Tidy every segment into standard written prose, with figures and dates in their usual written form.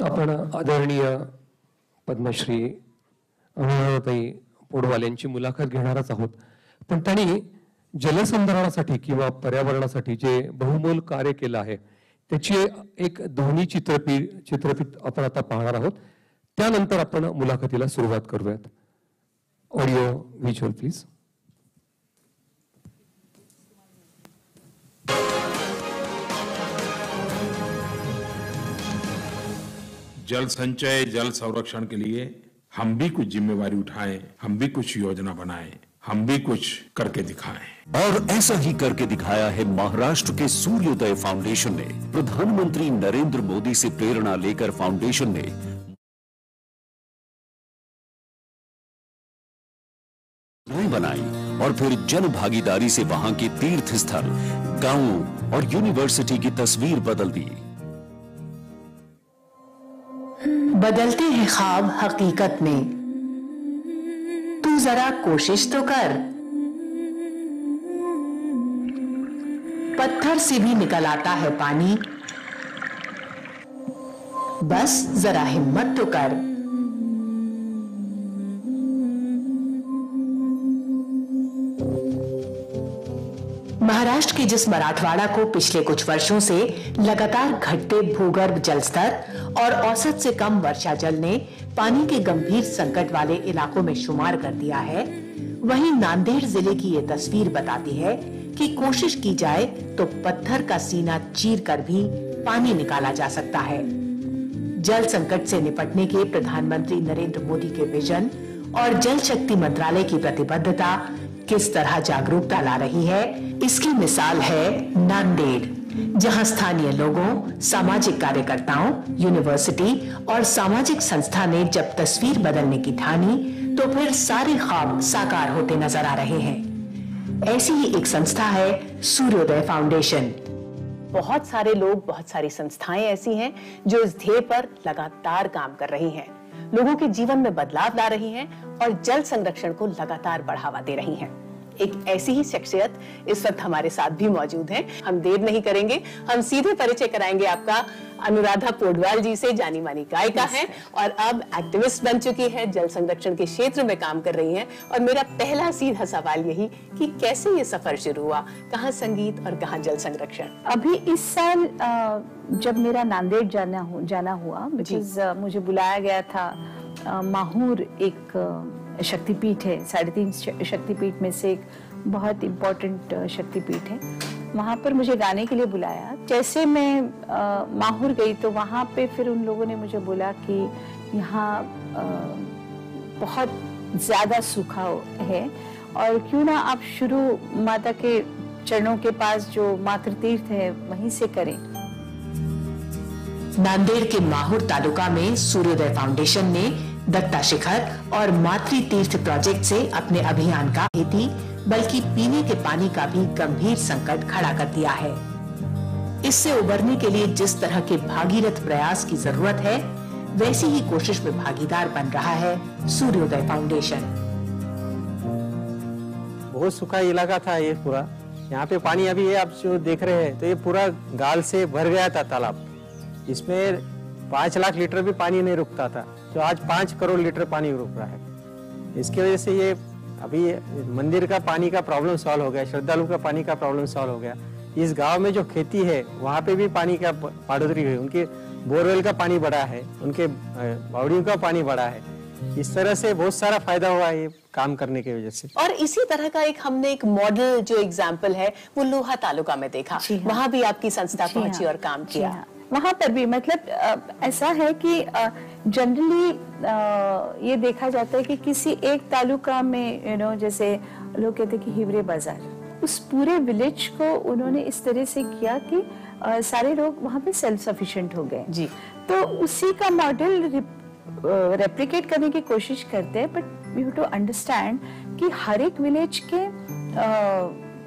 आपण आदरणीय पद्मश्री अरुणाताई पौडवाल यांची मुलाखत घेणारच आहोत, पण त्यांनी जलसंधारणासाठी किंवा पर्यावरणासाठी जे बहुमोल कार्य केलं आहे त्याची एक ध्वनी चित्रफित आपण आता पाहणार आहोत. त्यानंतर आपण मुलाखतीला सुरुवात करूयात. Audio visual please. जल संचय, जल संरक्षण के लिए हम भी कुछ जिम्मेवारी उठाएं, हम भी कुछ योजना बनाएं, हम भी कुछ करके दिखाएं. और ऐसा ही करके दिखाया है महाराष्ट्र के सूर्योदय फाउंडेशन ने. प्रधानमंत्री नरेंद्र मोदी से प्रेरणा लेकर फाउंडेशन ने बनाई और फिर जन भागीदारी से वहां के तीर्थ स्थल, गांवों और यूनिवर्सिटी की तस्वीर बदल दी. बदलते हैं ख्वाब हकीकत में, तू जरा कोशिश तो कर. पत्थर से भी निकल आता है पानी, बस जरा हिम्मत तो कर. महाराष्ट्र के जिस मराठवाड़ा को पिछले कुछ वर्षों से लगातार घटते भूगर्भ जल स्तर और औसत से कम वर्षा जल ने पानी के गंभीर संकट वाले इलाकों में शुमार कर दिया है, वहीं नांदेड़ जिले की ये तस्वीर बताती है कि कोशिश की जाए तो पत्थर का सीना चीर कर भी पानी निकाला जा सकता है. जल संकट से निपटने के प्रधानमंत्री नरेंद्र मोदी के विजन और जल शक्ति मंत्रालय की प्रतिबद्धता किस तरह जागरूकता ला रही है, इसकी मिसाल है नांदेड़, जहां स्थानीय लोगों, सामाजिक कार्यकर्ताओं, यूनिवर्सिटी और सामाजिक संस्था ने जब तस्वीर बदलने की ठानी तो फिर सारे ख्वाब साकार होते नजर आ रहे हैं. ऐसी ही एक संस्था है सूर्योदय फाउंडेशन. बहुत सारे लोग, बहुत सारी संस्थाएं ऐसी हैं जो इस ध्येय पर लगातार काम कर रही हैं, लोगों के जीवन में बदलाव ला रही हैं और जल संरक्षण को लगातार बढ़ावा दे रही हैं. एक ऐसी ही शख्सियत इस वक्त हमारे साथ भी मौजूद हैं. हम देर नहीं करेंगे, हम सीधे परिचय कराएंगे आपका अनुराधा पौडवाल जी से. जानी मानी गायिका हैं और अब एक्टिविस्ट बन चुकी है, जल संरक्षण के क्षेत्र में काम कर रही हैं. और मेरा पहला सीधा सवाल यही कि कैसे ये सफर शुरू हुआ, कहाँ संगीत और कहाँ जल संरक्षण? अभी इस साल जब मेरा नांदेड़ जाना हुआ, मुझे बुलाया गया था. माहूर एक शक्तिपीठ है, 3.5 शक्तिपीठ में से एक बहुत इम्पोर्टेंट शक्तिपीठ है. वहाँ पर मुझे गाने के लिए बुलाया. जैसे मैं माहूर गई तो वहाँ पे फिर उन लोगों ने मुझे बोला कि यहाँ बहुत ज़्यादा सूखा है और क्यों ना आप शुरू माता के चरणों के पास जो मातृ तीर्थ है वहीं से करें. नांदेड़ के माहूर तालुका में सूर्योदय फाउंडेशन ने दत्ता शिखर और मातृ तीर्थ प्रोजेक्ट से अपने अभियान का खेती बल्कि पीने के पानी का भी गंभीर संकट खड़ा कर दिया है. इससे उबरने के लिए जिस तरह के भागीरथ प्रयास की जरूरत है, वैसी ही कोशिश में भागीदार बन रहा है सूर्योदय फाउंडेशन. बहुत सूखा इलाका था ये पूरा. यहाँ पे पानी अभी ये आप जो देख रहे हैं तो ये पूरा गाल से भर गया था तालाब. इसमें 5 लाख लीटर भी पानी नहीं रुकता था, तो आज 5 करोड़ लीटर पानी रुक रहा है. इसकी वजह से ये अभी मंदिर का पानी का प्रॉब्लम सॉल्व हो गया, श्रद्धालु का पानी का प्रॉब्लम सॉल्व हो गया. इस गांव में जो खेती है वहाँ पे भी पानी का बढ़ोतरी हुई. उनके बोरवेल का पानी बढ़ा है, उनके बावड़ियों का पानी बढ़ा है. इस तरह से बहुत सारा फायदा हुआ है ये काम करने की वजह से. और इसी तरह का हमने एक मॉडल जो एग्जाम्पल है वो लोहा तालुका में देखा. वहाँ भी आपकी संस्था पहुंची और काम किया. वहाँ पर भी मतलब ऐसा है कि जनरली ये देखा जाता है कि किसी एक तालुका में जैसे लोग कहते हैं कि हिवरे बाजार, उस पूरे विलेज को उन्होंने इस तरह से किया कि सारे लोग वहाँ पे सेल्फ सफिशिएंट हो गए जी. तो उसी का मॉडल रेप्लिकेट करने की कोशिश करते हैं. But you have to understand कि हर एक विलेज के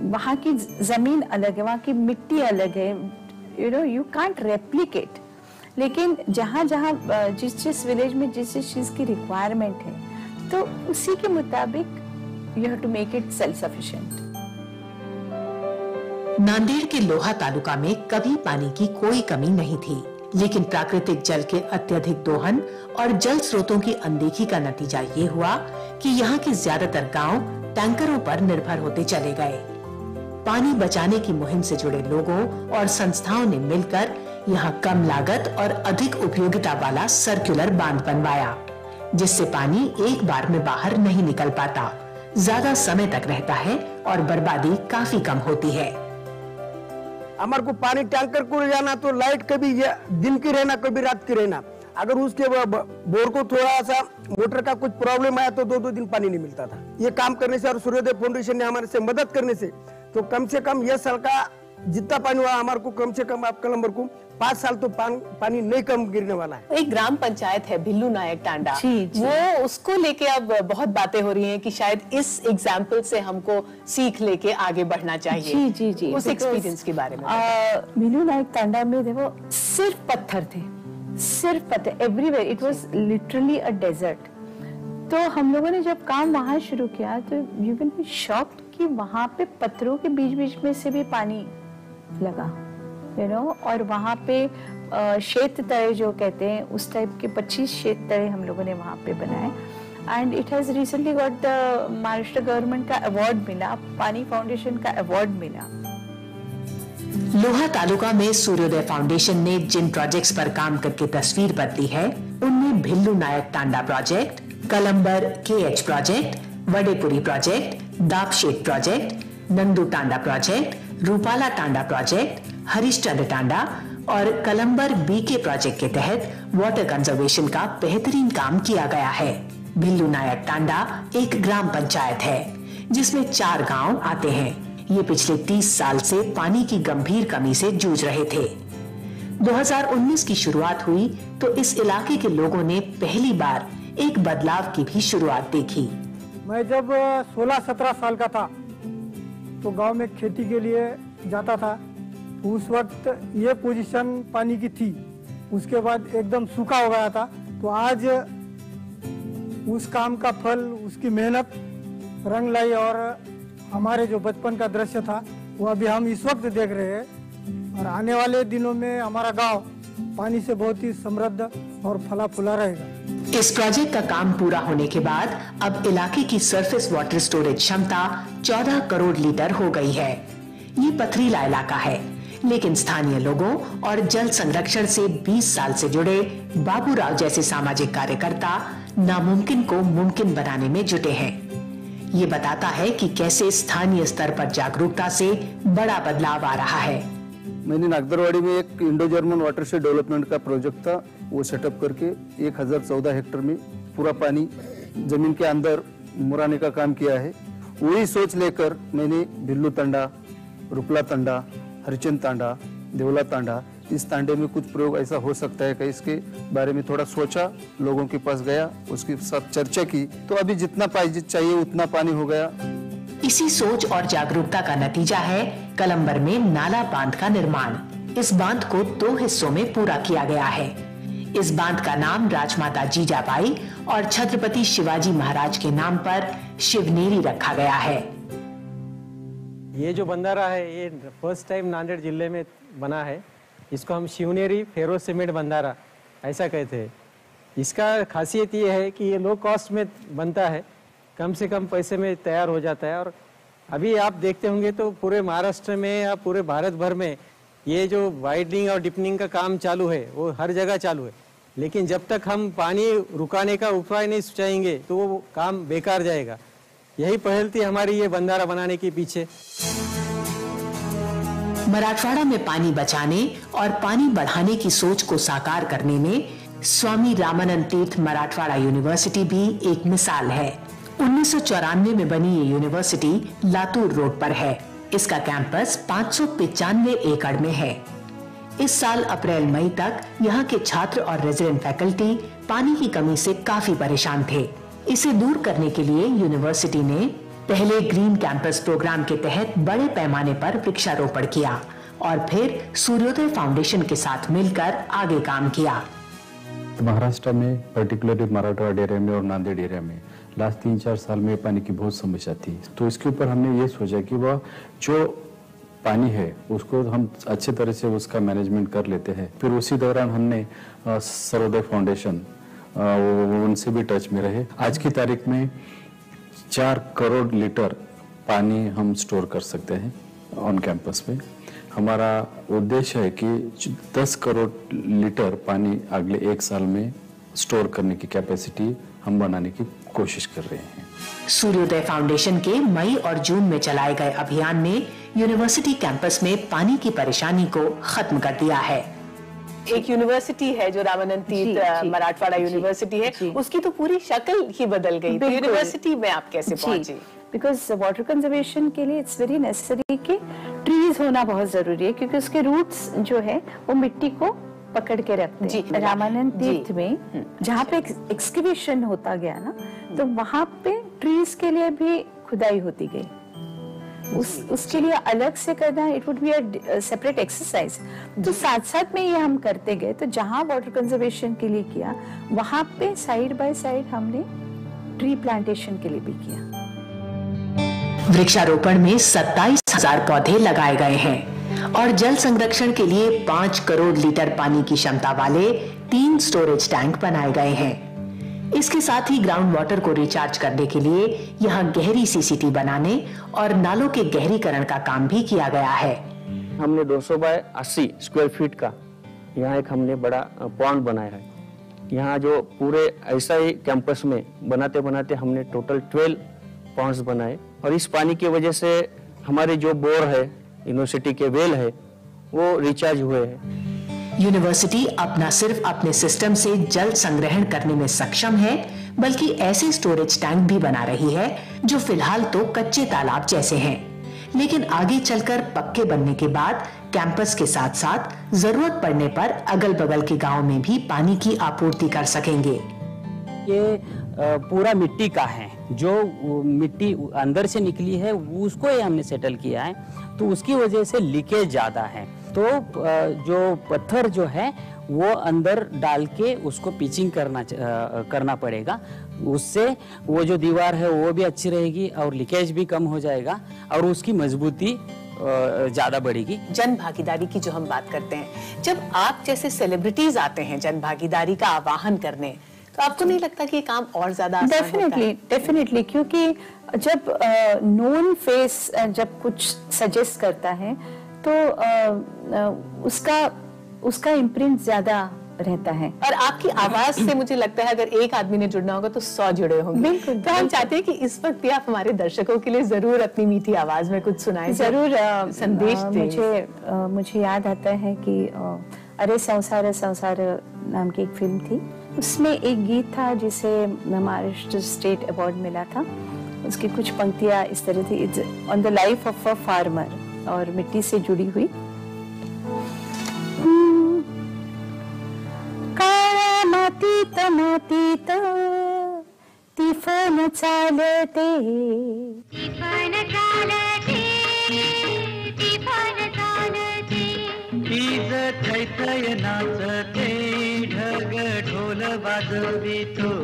वहाँ की जमीन अलग है, वहाँ की मिट्टी अलग है. you can't replicate. लेकिन जहाँ जिस विलेज में जिस चीज की रिक्वायरमेंट है तो उसी के मुताबिक you have to make it self sufficient. Nanded के लोहा तालुका में कभी पानी की कोई कमी नहीं थी, लेकिन प्राकृतिक जल के अत्यधिक दोहन और जल स्रोतों की अनदेखी का नतीजा ये हुआ कि यहाँ के ज्यादातर गांव टैंकरों पर निर्भर होते चले गए। पानी बचाने की मुहिम से जुड़े लोगों और संस्थाओं ने मिलकर यहाँ कम लागत और अधिक उपयोगिता वाला सर्कुलर बांध बनवाया, जिससे पानी एक बार में बाहर नहीं निकल पाता, ज्यादा समय तक रहता है और बर्बादी काफी कम होती है। हमारे को पानी टैंकर को ले जाना तो लाइट कभी दिन की रहना कभी रात की रहना, अगर उसके बोर को थोड़ा सा मोटर का कुछ प्रॉब्लम आया तो 2-2 दिन पानी नहीं मिलता था। ये काम करने से और सूर्योदय फाउंडेशन ने हमारे से मदद करने से तो कम से कम यह साल का जितना पानी हुआ हमारे को कम से कम आप कलम्बर को 5 साल तो पानी नहीं कम गिरने वाला है। एक ग्राम पंचायत है भिल्लू नायक टांडा, जी। वो उसको लेके अब बहुत बातें हो रही हैं कि शायद इस एग्जाम्पल से हमको सीख लेके आगे बढ़ना चाहिए। जी। उस एक्सपीरियंस के बारे में भिल्लू नायक टांडा में देखो सिर्फ पत्थर थे, सिर्फ पत्थर एवरीवेयर, इट वाज लिटरली अ डेजर्ट। तो हम लोगों ने जब काम वहां शुरू किया तो यू विल बी शॉक्ड कि वहां पे पत्थरों के बीच में से भी पानी लगा, और वहां पे शेत तळे जो कहते हैं उस टाइप के 25 शेत तळे हम लोगों ने वहां पे बनाए। End it has recently got the Maharashtra government का अवार्ड मिला, पानी फाउंडेशन का अवार्ड मिला। लोहा तालुका में सूर्योदय फाउंडेशन ने जिन प्रोजेक्ट्स पर काम करके तस्वीर बदली है उनमें Bhillu Nayak Tanda project, Kalambar KH project, Wadepuri project, Dapshet project, Nandu Tanda project, Rupala Tanda project, Harishchandra Tanda और कलम्बर BK प्रोजेक्ट के तहत वाटर कंजर्वेशन का बेहतरीन काम किया गया है। भिल्लू नायक टांडा एक ग्राम पंचायत है जिसमें 4 गांव आते हैं। ये पिछले 30 साल से पानी की गंभीर कमी से जूझ रहे थे। 2019 की शुरुआत हुई तो इस इलाके के लोगों ने पहली बार एक बदलाव की भी शुरुआत देखी। मैं जब 16-17 साल का था तो गांव में खेती के लिए जाता था। उस वक्त ये पोजीशन पानी की थी, उसके बाद एकदम सूखा हो गया था। तो आज उस काम का फल, उसकी मेहनत रंग लाई और हमारे जो बचपन का दृश्य था वो अभी हम इस वक्त देख रहे हैं। और आने वाले दिनों में हमारा गांव पानी से बहुत ही समृद्ध और फला फूला रहेगा। इस प्रोजेक्ट का काम पूरा होने के बाद अब इलाके की सरफेस वाटर स्टोरेज क्षमता 14 करोड़ लीटर हो गई है। ये पथरीला इलाका है, लेकिन स्थानीय लोगों और जल संरक्षण से 20 साल से जुड़े बाबूराव जैसे सामाजिक कार्यकर्ता नामुमकिन को मुमकिन बनाने में जुटे हैं। ये बताता है कि कैसे स्थानीय स्तर पर जागरूकता से बड़ा बदलाव आ रहा है। मैंने नागदरवाड़ी में एक इंडो जर्मन वाटरशेड डेवलपमेंट का प्रोजेक्ट था, वो सेटअप करके 1014 हेक्टेयर में पूरा पानी जमीन के अंदर मुराने का काम किया है। वही सोच लेकर मैंने भिल्लू तांडा, रुपला तांडा, हरिचंद तांडा, देवला तांडा, इस तांडे में कुछ प्रयोग ऐसा हो सकता है कि इसके बारे में थोड़ा सोचा, लोगों के पास गया, उसके साथ चर्चा की, तो अभी जितना पानी चाहिए उतना पानी हो गया। इसी सोच और जागरूकता का नतीजा है कलम्बर में नाला बांध का निर्माण। इस बांध को 2 हिस्सों में पूरा किया गया है। इस बांध का नाम राजमाता जीजाबाई और छत्रपति शिवाजी महाराज के नाम पर शिवनेरी रखा गया है। ये जो बंधारा है ये फर्स्ट टाइम नांदेड़ जिले में बना है। इसको हम शिवनेरी फेरो सीमेंट बंधारा ऐसा कहते हैं। इसका खासियत ये है कि ये लो कॉस्ट में बनता है, कम से कम पैसे में तैयार हो जाता है। और अभी आप देखते होंगे तो पूरे महाराष्ट्र में या पूरे भारत भर में ये जो वाइडनिंग और डिपनिंग का काम चालू है वो हर जगह चालू है, लेकिन जब तक हम पानी रुकाने का उपाय नहीं सुझाएंगे तो वो काम बेकार जाएगा। यही पहल थी हमारी ये बंधारा बनाने के पीछे। मराठवाड़ा में पानी बचाने और पानी बढ़ाने की सोच को साकार करने में स्वामी रामानंद तीर्थ मराठवाड़ा यूनिवर्सिटी भी एक मिसाल है। 1994 में बनी ये यूनिवर्सिटी लातूर रोड पर है। इसका कैंपस 595 एकड़ में है। इस साल अप्रैल मई तक यहाँ के छात्र और रेजिडेंट फैकल्टी पानी की कमी से काफी परेशान थे। इसे दूर करने के लिए यूनिवर्सिटी ने पहले ग्रीन कैंपस प्रोग्राम के तहत बड़े पैमाने पर वृक्षारोपण किया और फिर सूर्योदय फाउंडेशन के साथ मिलकर आगे काम किया। महाराष्ट्र में पर्टिकुलरली मराठवाड़ा एरिया में और नांदेड़ एरिया में लास्ट 3-4 साल में पानी की बहुत समस्या थी। तो इसके ऊपर हमने ये सोचा कि वह जो पानी है उसको हम अच्छे तरह से उसका मैनेजमेंट कर लेते हैं। फिर उसी दौरान हमने सर्वोदय फाउंडेशन उनसे भी टच में रहे। आज की तारीख में 4 करोड़ लीटर पानी हम स्टोर कर सकते हैं ऑन कैंपस में। हमारा उद्देश्य है कि 10 करोड़ लीटर पानी अगले 1 साल में स्टोर करने की कैपेसिटी हम बनाने की कोशिश कर रहे हैं। सूर्योदय फाउंडेशन के मई और जून में चलाए गए अभियान ने यूनिवर्सिटी कैंपस में पानी की परेशानी को खत्म कर दिया है। एक यूनिवर्सिटी है जो रामानंद तीर्थ मराठवाड़ा यूनिवर्सिटी है, उसकी तो पूरी शक्ल ही बदल गई। तो यूनिवर्सिटी में आप कैसे पहुंची? बिकॉज वाटर कंजर्वेशन के लिए इट्स वेरी नेसेसरी कि ट्रीज होना बहुत जरूरी है, क्योंकि उसके रूट्स जो है वो मिट्टी को पकड़ के रखते हैं। रामानंद तीर्थ में जहाँ पे एक्सकेवेशन होता गया ना, तो वहाँ पे ट्रीज के लिए भी खुदाई होती गई। उसके लिए अलग से करना, it would be a separate exercise. तो साथ साथ में ये हम करते गए। तो जहाँ वाटर कंजर्वेशन के लिए किया, वहाँ पे साइड बाय साइड हमने ट्री प्लांटेशन के लिए भी किया। वृक्षारोपण में 27,000 पौधे लगाए गए हैं और जल संरक्षण के लिए 5 करोड़ लीटर पानी की क्षमता वाले 3 स्टोरेज टैंक बनाए गए हैं। इसके साथ ही ग्राउंड वाटर को रिचार्ज करने के लिए यहाँ गहरी सीसीटी बनाने और नालों के गहरीकरण का काम भी किया गया है। हमने 200 बाय 80 स्क्वायर फीट का यहाँ एक हमने बड़ा पॉन्ड बनाया है। यहाँ जो पूरे ऐसा ही कैंपस में बनाते बनाते हमने टोटल 12 पॉन्ड्स बनाए, और इस पानी की वजह से हमारे जो बोर है, यूनिवर्सिटी के वेल है, वो रिचार्ज हुए हैं। यूनिवर्सिटी अपना सिर्फ अपने सिस्टम से जल संग्रहण करने में सक्षम है, बल्कि ऐसे स्टोरेज टैंक भी बना रही है जो फिलहाल तो कच्चे तालाब जैसे हैं, लेकिन आगे चलकर पक्के बनने के बाद कैंपस के साथ साथ जरूरत पड़ने पर अगल बगल के गांव में भी पानी की आपूर्ति कर सकेंगे। ये पूरा मिट्टी का है, जो मिट्टी अंदर से निकली है उसको ये हमने सेटल किया है, तो उसकी वजह से लीकेज ज्यादा है। तो जो पत्थर जो है वो अंदर डाल के उसको पिचिंग करना पड़ेगा। उससे वो जो दीवार है वो भी अच्छी रहेगी और लीकेज भी कम हो जाएगा और उसकी मजबूती ज्यादा बढ़ेगी। जन भागीदारी की जो हम बात करते हैं, जब आप जैसे सेलिब्रिटीज आते हैं जन भागीदारी का आह्वान करने, तो आपको नहीं लगता कि ये काम और ज्यादा आसान होता है? डेफिनेटली, क्योंकि जब नोन फेस जब कुछ सजेस्ट करता है तो उसका इम्प्रिंट ज्यादा रहता है। और आपकी आवाज से मुझे लगता है अगर एक आदमी ने जुड़ना होगा तो 100 जुड़े होंगे। बिल्कुल। तो हम चाहते हैं कि इस वक्त भी आप हमारे दर्शकों के लिए जरूर अपनी मीठी आवाज में कुछ सुनाएं, जरूर संदेश दें। मुझे याद आता है कि अरे संसार संसार नाम की एक फिल्म थी, उसमें एक गीत था जिसे महाराष्ट्र स्टेट अवार्ड मिला था। उसकी कुछ पंक्तियां इस तरह थी, on the life of a farmer, और मिट्टी से जुड़ी हुई। काळ्या मातीत मातीत तिफन चालते, तिफन चालते, तिफन चालते, बीज थैथय नाचते, ढग ढोल वाजवितो।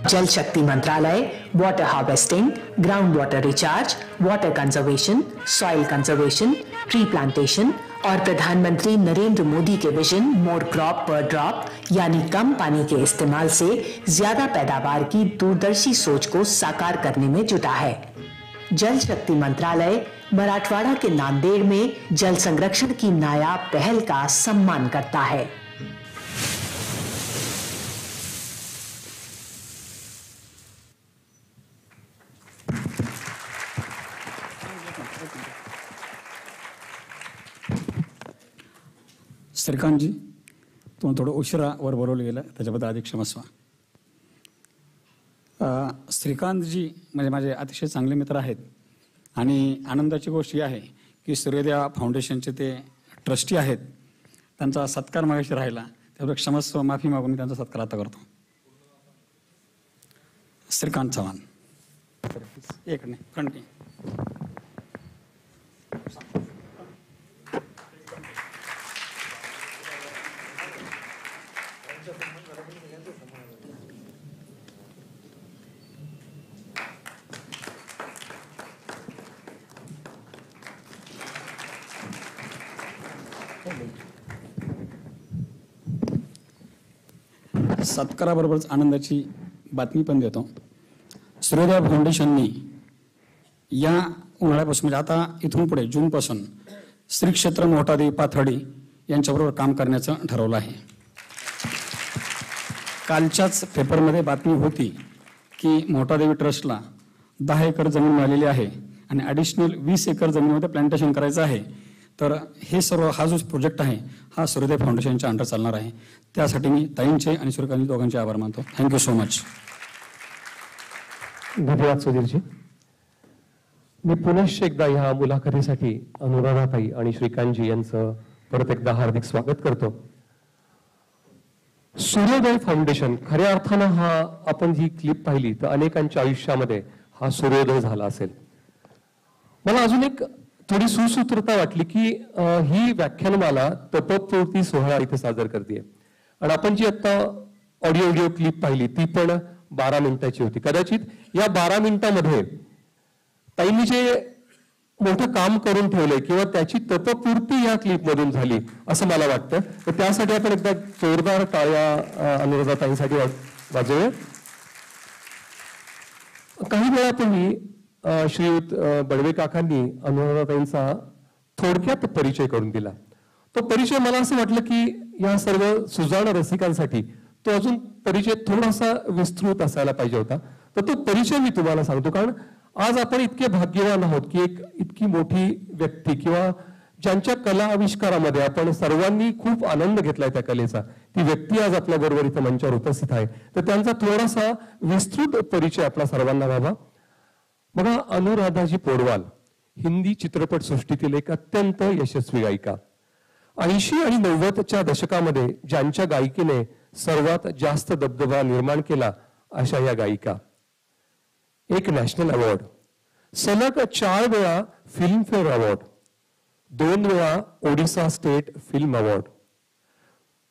जल शक्ति मंत्रालय water harvesting, ground water recharge, water conservation, soil conservation, tree plantation और प्रधानमंत्री नरेंद्र मोदी के विजन मोर क्रॉप पर ड्रॉप यानी कम पानी के इस्तेमाल से ज्यादा पैदावार की दूरदर्शी सोच को साकार करने में जुटा है। जल शक्ति मंत्रालय मराठवाड़ा के नांदेड़ में जल संरक्षण की नायाब पहल का सम्मान करता है। श्रीकांतजी, तुम्हाला थोडं उशिरा वर बोलवलं गेलं, त्याच्याबद्दल अधिक क्षमस्व। श्रीकांतजी म्हणजे माझे अतिशय चांगले मित्र आहेत आणि आनंदाची गोष्ट ही आहे की सूर्योदय फाउंडेशनचे ते ट्रस्टी आहेत। त्यांचा सत्कार मागायची राहिला, त्याबद्दल क्षमस्व, माफी मागून मी त्यांचा सत्कार आता करतो। श्रीकांत चव्हाण, एक नाही फ्रंटी। सत्काराबरोबरच आनंदाची बातमी पण देतो. सूर्योदय फाउंडेशननी या उन्हाळ्यापासून म्हणजे आता इथून पुढे जूनपासून श्री क्षेत्र मोठादेवी पाथर्डी यांच्याबरोबर काम करण्याचं ठरवलं आहे. कालच्याच पेपरमध्ये बातमी होती की मोठादेवी ट्रस्टला 10 एकर जमीन मिळालेली आहे आणि ॲडिशनल 20 एकर जमिनीमध्ये प्लांटेशन करायचं आहे. तर हे सर्व हा जो प्रोजेक्ट आहे हा सूर्योदय फाउंडेशनच्या अंडर चालणार आहे. त्यासाठी मी ताईंचे आणि सूर्यकांत दोघांचे आभार मानतो. Thank you so much. धन्यवाद सुधीरजी. मी पुनश्च एकदा ह्या मुलाखतीसाठी अनुराधाताई आणि श्रीकांतजी यांचं परत एकदा हार्दिक स्वागत करतो. सूर्योदय फाउंडेशन खऱ्या अर्थानं हा आपण जी क्लिप पाहिली तर अनेकांच्या आयुष्यामध्ये हा सूर्योदय झाला असेल. मला अजून एक थोडी सुसूत्रता वाटली की ही व्याख्यानमाला तपपूर्ती सोहळा इथे सादर करते आणि आपण जी आता ऑडिओ क्लिप पाहिली ती पण 12 मिनिटाची होती. कदाचित या 12 मिनिटांमध्ये ताईंनी जे मोठं काम करून ठेवलंय किंवा त्याची तपपूर्ती या क्लिप मधून झाली असं मला वाटतं. तर त्यासाठी आपण एकदा जोरदार टाळ्या अनुराधाताईंसाठी वाजवूया. काही वेळापूर्वी श्रीयुत बडवे काकांनी अनुराधाताईंचा थोडक्यात परिचय करून दिला. तो परिचय मला असं वाटलं की या सर्व सुजाण रसिकांसाठी तो अजून परिचय थोडासा विस्तृत असायला पाहिजे होता. तर तो परिचय मी तुम्हाला सांगतो, कारण आज आपण इतके भाग्यवान आहोत की एक इतकी मोठी व्यक्ती किंवा ज्यांच्या कला आविष्कारामध्ये आपण सर्वांनी खूप आनंद घेतलाय त्या कलेचा, ती व्यक्ती आज आपल्या बरोबर इथं मंचावर उपस्थित आहे. तर त्यांचा थोडासा विस्तृत परिचय आपला सर्वांना व्हावा. बघा, अनुराधाजी पौडवाल हिंदी चित्रपट सृष्टीतील एक अत्यंत यशस्वी गायिका. 80 आणि 90च्या दशकामध्ये ज्यांच्या गायकीने सर्वात जास्त दबदबा निर्माण केला अशा या गायिका. एक नॅशनल अवॉर्ड, सलग 4 वेळा फिल्मफेअर अवॉर्ड, 2 वेळा ओडिसा स्टेट फिल्म अवॉर्ड,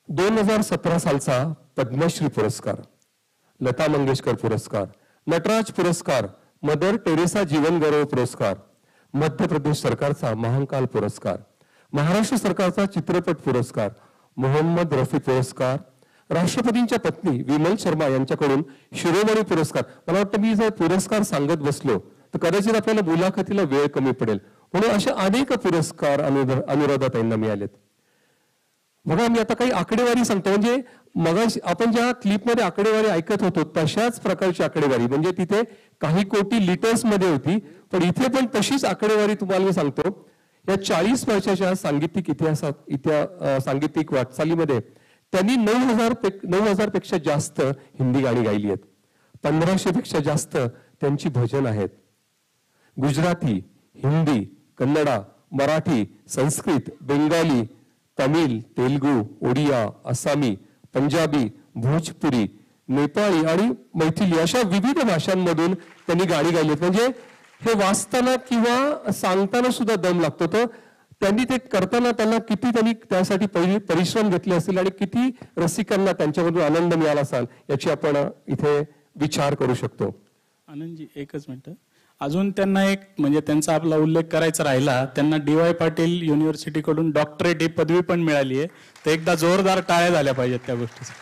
2017 सालचा पद्मश्री पुरस्कार, लता मंगेशकर पुरस्कार, नटराज पुरस्कार, मदर टेरेसा जीवन गौरव पुरस्कार, मध्य प्रदेश सरकारचा महाकाल पुरस्कार, महाराष्ट्र सरकारचा चित्रपट पुरस्कार, मोहम्मद रफी पुरस्कार, राष्ट्रपतींच्या पत्नी विमल शर्मा यांच्याकडून शिरोमणी पुरस्कार. मला वाटतं मी जर पुरस्कार सांगत बसलो तर कदाचित आपल्याला मुलाखतीला वेळ कमी पडेल, म्हणून अशा अनेक पुरस्कार अनुराधाताईंना मिळालेत. बघा, मी आता काही आकडेवारी सांगतो, म्हणजे मग आपण ज्या क्लिपमध्ये आकडेवारी ऐकत होतो तशाच प्रकारची आकडेवारी, म्हणजे तिथे काही कोटी लिटर्स मध्ये होती, पण इथे पण तशीच आकडेवारी तुम्हाला मी सांगतो. या 40 वर्षाच्या सांगीतिक वाटचालीमध्ये त्यांनी 9,000 पेक्षा जास्त हिंदी गाणी गायली आहेत. 1500 पेक्षा जास्त त्यांची भजन आहेत. गुजराती, हिंदी, कन्नडा, मराठी, संस्कृत, बेंगाली, तमिळ, तेलुगू, ओडिया, आसामी, पंजाबी, भोजपुरी, नेपाळी आणि मैथिली अशा विविध भाषांमधून त्यांनी गाणी गायली आहेत. म्हणजे हे वाचताना किंवा सांगताना सुद्धा दम लागतो. तर त्यांनी ते करताना त्यांना किती त्यांनी त्यासाठी परिश्रम घेतले असतील आणि किती रसिकांना त्यांच्यामधून आनंद मिळाला असाल याची आपण इथे विचार करू शकतो. आनंदजी, एकच मिनिट. अजून त्यांना एक म्हणजे त्यांचा आपला उल्लेख करायचा राहिला, त्यांना DY पाटील युनिव्हर्सिटीकडून डॉक्टरेट ही पदवी पण मिळाली आहे. तर एकदा जोरदार टाळ्या झाल्या पाहिजेत त्या गोष्टीसाठी.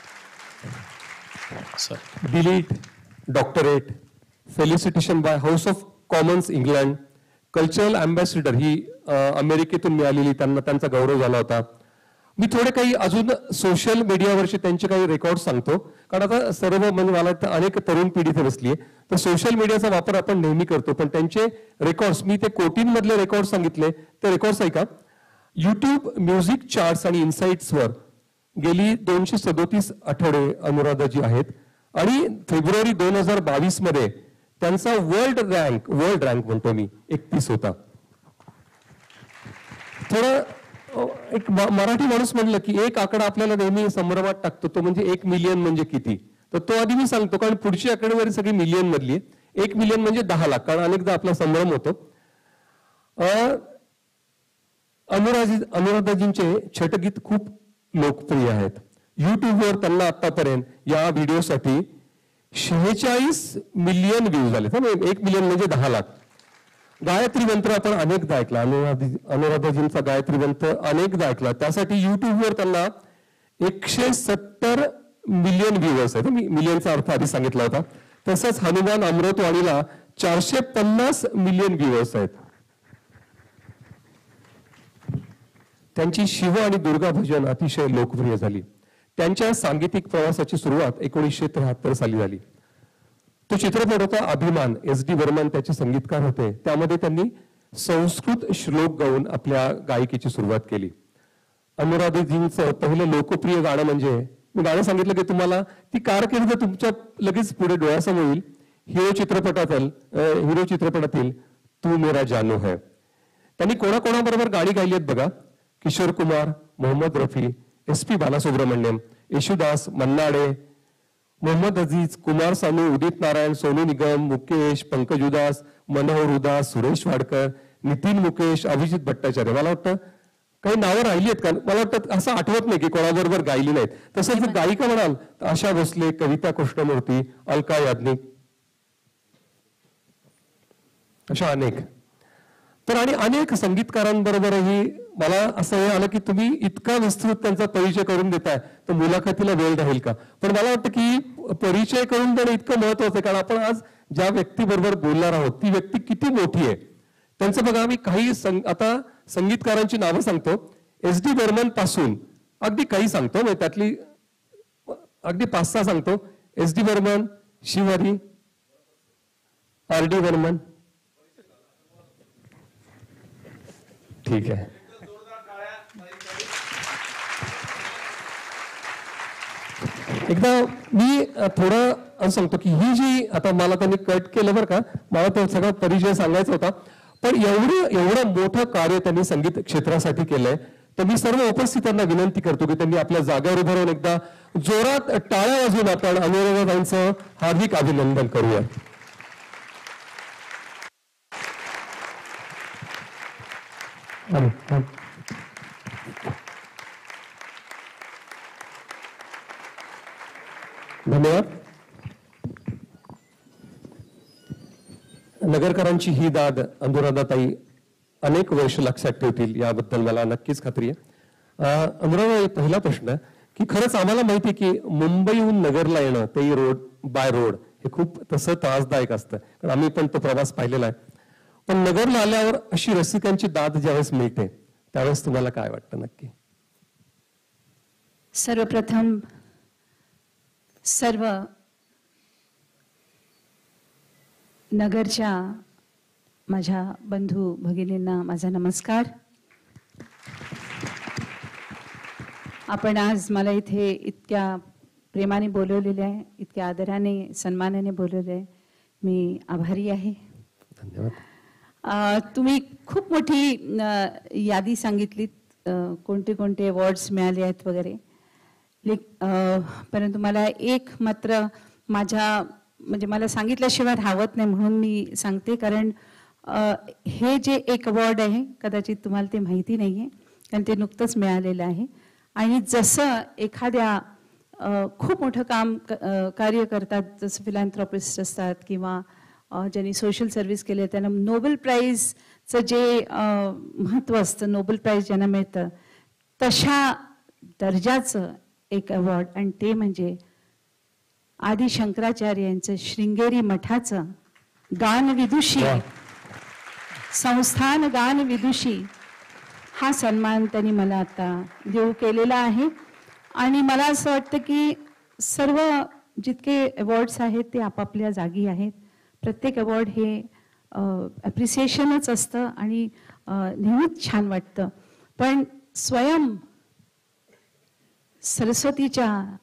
D Litt, doctorate, felicitation by House of Commons England, cultural ambassador ही अमेरिकेतून मिळालेली त्यांना त्यांचा गौरव झाला होता. मी थोडे काही अजून सोशल मीडियावरचे त्यांचे काही रेकॉर्ड सांगतो, कारण आता सर्व म्हणजे मला अनेक तरुण पिढी इथे बसली आहे, तर सोशल मीडियाचा वापर आपण नेहमी करतो, पण त्यांचे रेकॉर्ड्स मी ते कोटींमधले रेकॉर्ड सांगितले. ते रेकॉर्ड्स ऐका. युट्यूब म्युझिक चार्ट्स आणि इन्साइट्सवर गेली 237 आठवडे अनुराधाजी आहेत आणि फेब्रुवारी 2022 मध्ये त्यांचा वर्ल्ड रँक म्हणतो मी 31 होता. थोडं एक मराठी माणूस म्हणलं की एक आकडा आपल्याला नेहमी संभ्रमात टाकतो, तो म्हणजे 1 मिलियन म्हणजे किती. तर तो आधी मी सांगतो, कारण पुढची आकडेवारी सगळी मिलियन मधली आहे. 1 मिलियन म्हणजे 10 लाख, कारण अनेकदा आपला संभ्रम होतो. अनुराधाजींचे छटगीत खूप लोकप्रिय आहेत. युट्यूबवर त्यांना आतापर्यंत या व्हिडिओसाठी 46 मिलियन व्ह्यूज झाले. 1 मिलियन म्हणजे 10 लाख. गायत्री मंत्र आपण अनेकदा ऐकला, अनुराधाजींचा गायत्री मंत्र अनेकदा ऐकला. त्यासाठी युट्यूबवर त्यांना 170 मिलियन व्ह्युअर्स आहेत. मी मिलियनचा अर्थ आधी सांगितला होता. तसंच हनुमान अमृतवाणीला 450 मिलियन व्ह्युअर्स आहेत. त्यांची शिव आणि दुर्गा भजन अतिशय लोकप्रिय झाली. त्यांच्या सांगीतिक प्रवासाची सुरुवात 1973 साली झाली. तो चित्रपट होता अभिमान. SD बर्मन त्याचे संगीतकार होते. त्यामध्ये त्यांनी संस्कृत श्लोक गाऊन आपल्या गायकीची सुरुवात केली. अनुराधाजींचं पहिलं लोकप्रिय गाणं म्हणजे, मी गाणं सांगितलं की तुम्हाला ती कारकीर्द तुमच्या लगेच पुढे डोळ्यासमोर येईल. हिरो चित्रपटातील तू मेरा जानू है. त्यांनी कोणाकोणाबरोबर गाणी गायली आहेत बघा. किशोर कुमार, मोहम्मद रफी, SP बालासुब्रमण्यम, येशुदास, मन्ना डे, मोहम्मद अजीज, कुमार सानू, उदित नारायण, सोनू निगम, मुकेश, पंकज उदास, मनोहर उदास, सुरेश वाडकर, नितीन मुकेश, अभिजित भट्टाचार्य. मला वाटतं काही नावं राहिली आहेत का? मला वाटतं असं आठवत नाही की कोणाबरोबर गायली नाहीत. तसंच गायिका म्हणाल तर आशा भोसले, कविता कृष्णमूर्ती, अलका याज्ञिक, अशा अनेक. तर आणि अनेक संगीतकारांबरोबरही मला असं हे आलं की तुम्ही इतका विस्तृत त्यांचा परिचय करून देताय तर मुलाखतीला वेळ राहील का. पण मला वाटतं की परिचय करून देणं इतकं महत्वाचं आहे, कारण आपण आज ज्या व्यक्तीबरोबर बोलणार आहोत ती व्यक्ती किती मोठी आहे. त्यांचं बघा, आम्ही काही आता संगीतकारांची नावं सांगतो. SD बर्मन पासून अगदी काही सांगतो, म्हणजे त्यातली अगदी 5-6 सांगतो. SD बर्मन, शिवहरी, RD बर्मन, ठीक आहे. एकदा मी थोडं सांगतो की ही जी आता मला त्यांनी कट केलं बरं का, मला तो सगळा परिचय सांगायचा होता. पण एवढं मोठं कार्य त्यांनी संगीत क्षेत्रासाठी केलंय, तर मी सर्व उपस्थितांना विनंती करतो की त्यांनी आपल्या जागेवर उभं राहून एकदा जोरात टाळ्या वाजवून आपण अनुराधाताईंचं हार्दिक अभिनंदन करूया. धन्यवाद. नगरकरांची ही दाद अनुराधाताई अनेक वर्ष लक्षात ठेवतील याबद्दल मला नक्कीच खात्री आहे. अनुराधा, पहिला प्रश्न की खरंच आम्हाला माहिती आहे की मुंबईहून नगरला येणं ते बाय रोड हे खूप तसं त्रासदायक असतं, कारण आम्ही पण तो प्रवास पाहिलेला आहे. पण नगरला आल्यावर अशी रसिकांची दाद ज्यावेळेस मिळते त्यावेळेस तुम्हाला काय वाटतं नक्की? सर्वप्रथम सर्व नगरच्या माझ्या बंधू भगिनींना माझा नमस्कार. आपण आज मला इथे इतक्या प्रेमाने बोलवलेले आहे, इतक्या आदराने सन्मानाने बोलवले आहे, मी आभारी आहे. धन्यवाद. तुम्ही खूप मोठी यादी सांगितलीत, कोणते कोणते अवॉर्ड्स मिळाले आहेत वगैरे. परंतु मला एक मात्र माझ्या म्हणजे मला सांगितल्याशिवाय राहत नाही म्हणून मी सांगते, कारण हे जे एक अवॉर्ड आहे कदाचित तुम्हाला ते माहिती नाही आहे, कारण ते नुकतंच मिळालेलं आहे. आणि जसं एखाद्या खूप मोठं कार्य करतात, जसं फिलॅन्थ्रॉपिस्ट असतात किंवा ज्यांनी सोशल सर्व्हिस केले, त्यांना नोबेल प्राईजचं जे महत्त्व असतं, नोबेल प्राईज ज्यांना मिळतं तशा दर्जाचं एक अवॉर्ड, आणि ते म्हणजे आदि शंकराचार्य यांचं शृंगेरी मठाचं गानविदुषी संस्थान गानविदुषी हा सन्मान त्यांनी मला आता देऊ केलेला आहे. आणि मला असं वाटतं की सर्व जितके अवॉर्ड्स आहेत ते आपापल्या जागी आहेत. प्रत्येक अवॉर्ड हे ॲप्रिसिएशनच असतं आणि नेहमीच छान वाटतं. पण स्वयं सरस्वतीच्या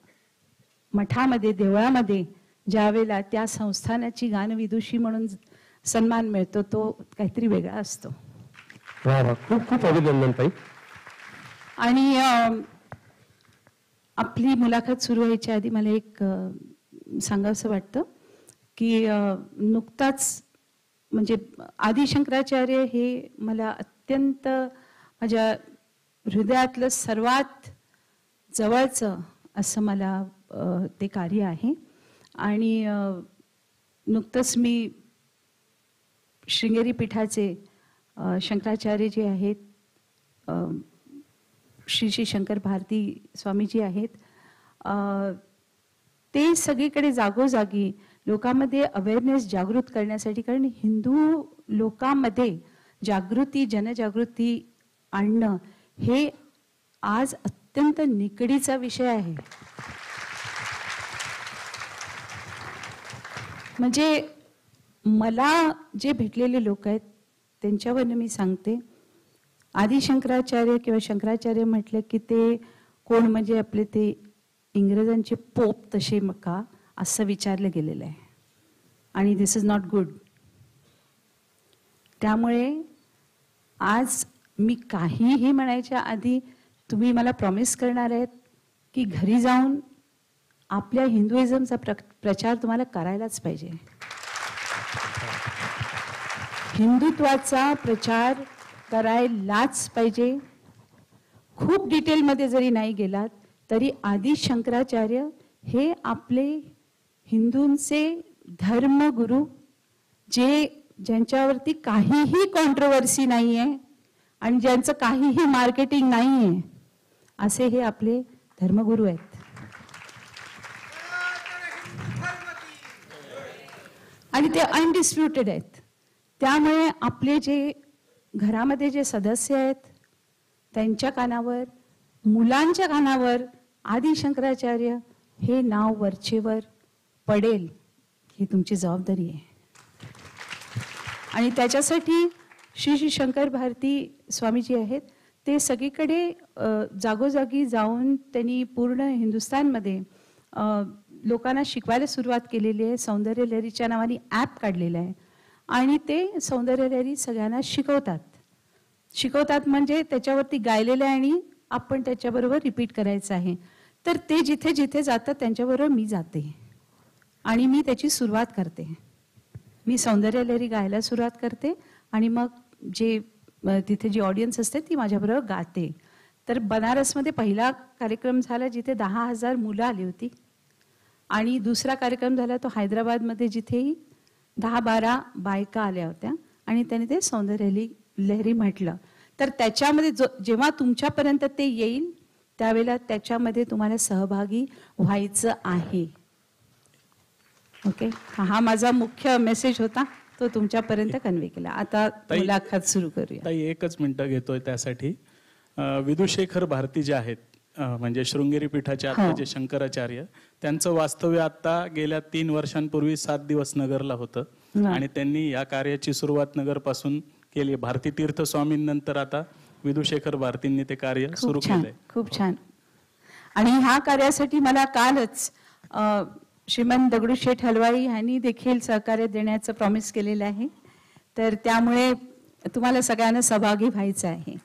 मठामध्ये, देवळामध्ये ज्यावेळेला त्या संस्थानाची गानविदुषी म्हणून सन्मान मिळतो तो काहीतरी वेगळा असतो. खूप खूप अभिनंदन ताई. आणि आपली मुलाखत सुरू व्हायच्या आधी मला एक सांगावंसं वाटतं की नुकताच म्हणजे आदि शंकराचार्य हे मला अत्यंत माझ्या हृदयातलं सर्वात जवळचं असं मला ते कार्य आहे. आणि नुकतंच मी शृंगेरी पीठाचे शंकराचार्य जे आहेत, श्री श्री शंकर भारती स्वामीजी आहेत, ते सगळीकडे जागोजागी लोकांमध्ये अवेअरनेस जागृत करण्यासाठी, कारण हिंदू लोकांमध्ये जागृती, जनजागृती आणणं हे आज अत्यंत निकडीचा विषय आहे. म्हणजे मला जे भेटलेले लोक आहेत त्यांच्यावरनं मी सांगते, आदि शंकराचार्य किंवा शंकराचार्य म्हटलं की ते कोण, म्हणजे आपले ते इंग्रजांचे पोप तसे का, असं विचारलं गेलेलं आहे. आणि दिस इज नॉट गुड. त्यामुळे आज मी काहीही म्हणायच्या आधी तुम्ही मला प्रॉमिस करणार आहेत की घरी जाऊन आपल्या हिंदुइझमचा प्रचार तुम्हाला करायलाच पाहिजे. हिंदुत्वाचा प्रचार करायलाच पाहिजे. खूप डिटेलमध्ये जरी नाही गेलात तरी आदि शंकराचार्य हे आपले हिंदूंचे धर्मगुरु, ज्यांच्यावरती काहीही कॉन्ट्रोवर्सी नाही आहे आणि ज्यांचं काहीही मार्केटिंग नाही आहे, असे हे आपले धर्मगुरु आहेत. आणि ते अनडिस्प्युटेड आहेत. त्यामुळे आपले जे घरामध्ये जे सदस्य आहेत त्यांच्या कानावर, मुलांच्या कानावर आदि शंकराचार्य हे नाव वरचेवर पडेल, ही तुमची जबाबदारी आहे. आणि त्याच्यासाठी श्री श्री शंकर भारती स्वामीजी आहेत, ते सगळीकडे जागोजागी जाऊन त्यांनी पूर्ण हिंदुस्थानमध्ये लोकांना शिकवायला सुरुवात केलेली आहे. सौंदर्य लहरीच्या नावाने ॲप काढलेलं आहे आणि ते सौंदर्य लहरी सगळ्यांना शिकवतात म्हणजे त्याच्यावरती गायलेलं आहे आणि आपण त्याच्याबरोबर रिपीट करायचं आहे. तर ते जिथे जिथे जातात त्यांच्याबरोबर मी जाते आणि मी त्याची सुरुवात करते. मी सौंदर्य लहरी गायला सुरुवात करते आणि मग जे तिथे जी ऑडियन्स असते ती माझ्याबरोबर गाते. तर बनारसमध्ये पहिला कार्यक्रम झाला जिथे 10,000 मुलं आली होती आणि दुसरा कार्यक्रम झाला तो हैदराबादमध्ये जिथेही 10-12 बायका आल्या होत्या आणि त्याने ते सौंदर्य लहरी म्हटलं. तर त्याच्यामध्ये जेव्हा तुमच्यापर्यंत ते येईल त्यावेळेला त्याच्यामध्ये तुम्हाला सहभागी व्हायचं आहे. ओके, हा माझा मुख्य मेसेज होता, तो तुमच्यापर्यंत कन्वे केला. आता मुलाखत सुरू करूया. ताई एकच मिनिटं घेतोय त्यासाठी. विदुशेखर भारती जे आहेत, म्हणजे शृंगेरी पीठाचे आता जे शंकराचार्य, त्यांचं वास्तव्य आता गेल्या 3 वर्षांपूर्वी 7 दिवस नगरला होतं आणि त्यांनी या कार्याची सुरुवात नगर पासून केली. भारती तीर्थ स्वामींनंतर आता विदुशेखर भारतींनी ते कार्य सुरू केलंय. खूप छान. आणि ह्या कार्यासाठी मला कालच श्रीमंत दगडूशेठ हलवाई यांनी देखील सहकार्य देण्याचं प्रॉमिस केलेलं आहे. तर त्यामुळे तुम्हाला सगळ्यांना सहभागी व्हायचं आहे.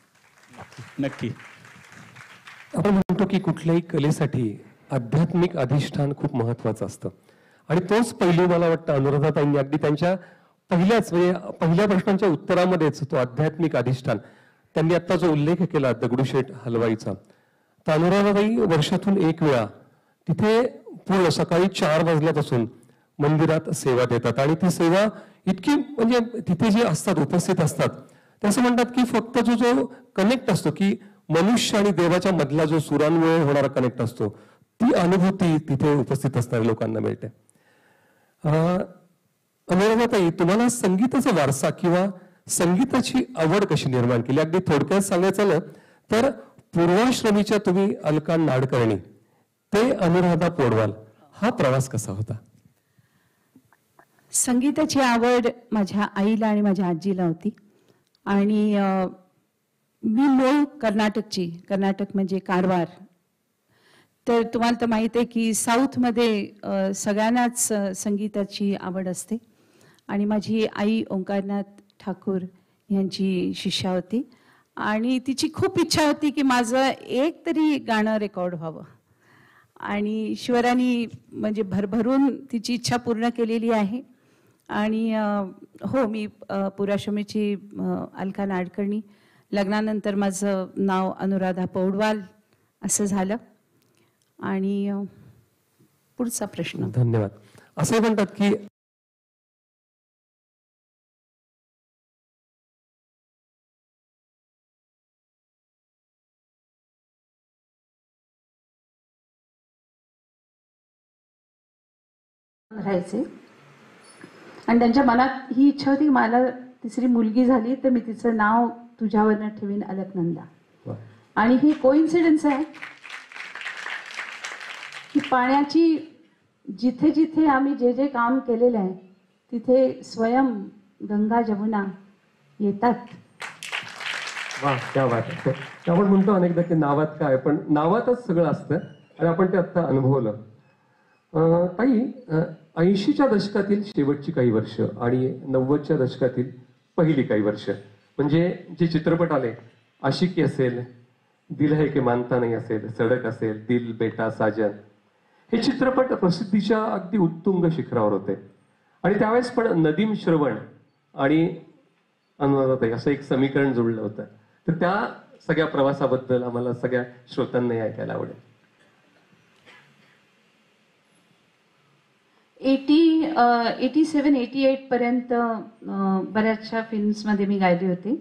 नक्की. आपण म्हणतो की कुठल्याही कलेसाठी आध्यात्मिक अधिष्ठान खूप महत्वाचं असतं आणि तोच पैलू मला वाटतं अनुराधाताईंनी अगदी त्यांच्या पहिल्या प्रश्नांच्या उत्तरामध्येच तो आध्यात्मिक अधिष्ठान त्यांनी आता जो उल्लेख केला दगडूशेठ हलवाईचा, तर अनुराधाताई वर्षातून एक वेळा तिथे पूर्ण सकाळी 4 वाजल्यापासून मंदिरात सेवा देतात आणि ती सेवा इतकी म्हणजे तिथे जे असतात उपस्थित असतात ते असं म्हणतात की फक्त जो कनेक्ट असतो की मनुष्य आणि देवाच्या मधला जो सुरांमुळे होणारा कनेक्ट असतो, ती अनुभूती तिथे उपस्थित असणाऱ्या लोकांना मिळते. अनुराधाताई, तुम्हाला संगीताचा वारसा किंवा संगीताची आवड कशी निर्माण केली? अगदी थोडक्यात सांगायचं झालं तर पूर्वाश्रमीच्या तुम्ही अलका नाडकर्णी ते अनुराधा पौडवाल, हा प्रवास कसा होता? संगीताची आवड माझ्या आईला आणि माझ्या आजीला होती आणि मी मूळ कर्नाटक म्हणजे कारवार. तर तुम्हाला तर माहित आहे की साऊथमध्ये सगळ्यांनाच संगीताची आवड असते आणि माझी आई ओंकारनाथ ठाकूर यांची शिष्या होती आणि तिची खूप इच्छा होती की माझं एक तरी गाणं रेकॉर्ड व्हावं आणि ईश्वराने म्हणजे भरभरून तिची इच्छा पूर्ण केलेली आहे. आणि हो, मी पूर्वाश्रमीची अलका नाडकर्णी. लग्नानंतर माझं नाव अनुराधा पौडवाल असं झालं. आणि पुढचा प्रश्न. धन्यवाद. असं म्हणतात की राहायचे आणि त्यांच्या मनात ही इच्छा होती की मला तिसरी मुलगी झाली तर मी तिचं नाव तुझ्यावरनं ठेवीन अलकनंदा. आणि ही कोइन्सिडन्स आहे की पाण्याची जिथे जिथे आम्ही जे जे काम केलेलं आहे तिथे स्वयं गंगा जमुना येतात. वा, क्या बात आहे. आपण म्हणतो अनेकदा की नावात काय, पण नावातच सगळं असतं आणि आपण ते आता अनुभवलं. ताई, 80च्या दशकातील शेवटची काही वर्ष आणि 90च्या दशकातील पहिली काही वर्ष, म्हणजे जे चित्रपट आले, आशिकी असेल, दिल है के मानता नहीं असेल, सडक असेल, दिल बेटा साजन, हे चित्रपट प्रसिद्धीच्या अगदी उत्तुंग शिखरावर होते. आणि त्यावेळेस पण नदीम श्रवण आणि अनुराधाताई असं एक समीकरण जुळलं होतं. तर त्या सगळ्या प्रवासाबद्दल आम्हाला सगळ्या श्रोत्यांनाही ऐकायला आवडेल. 87-88 पर्यंत बऱ्याचशा फिल्म्समध्ये मी गायले होते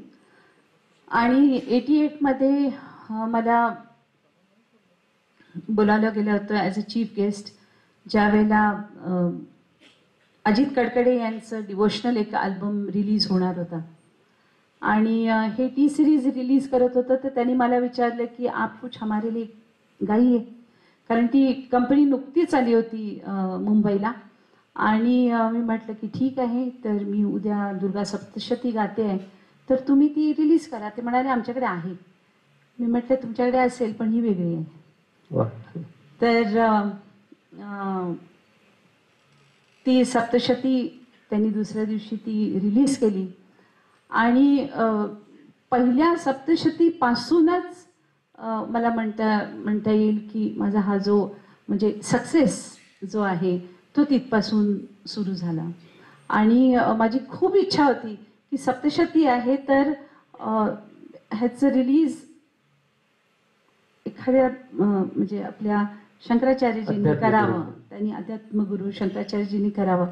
आणि 88 मध्ये मला बोलावलं गेलं होतं ॲज अ चीफ गेस्ट, ज्यावेळेला अजित कडकडे यांचं डिवोशनल एक अल्बम रिलीज होणार होता आणि हे टी सिरीज रिलीज करत होतं. तर त्यांनी मला विचारलं की आप कुछ हमारे लिए गाइए, कारण ती कंपनी नुकतीच आली होती मुंबईला. आणि मी म्हटलं की ठीक आहे, तर मी उद्या दुर्गा सप्तशती गाते आहे, तर तुम्ही ती रिलीज करा. ते म्हणाले आमच्याकडे आहे. मी म्हटलं तुमच्याकडे असेल पण ही वेगळी आहे. तर ती सप्तशती त्यांनी दुसऱ्या दिवशी ती रिलीज केली आणि पहिल्या सप्तशतीपासूनच मला म्हणता येईल की माझा हा जो म्हणजे सक्सेस जो आहे तो तिथपासून सुरू झाला. आणि माझी खूप इच्छा होती की सप्तशती आहे तर ह्याचं रिलीज एखाद्या म्हणजे आपल्या शंकराचार्यजींनी करावं, त्यांनी अध्यात्मगुरू शंकराचार्यजींनी करावं.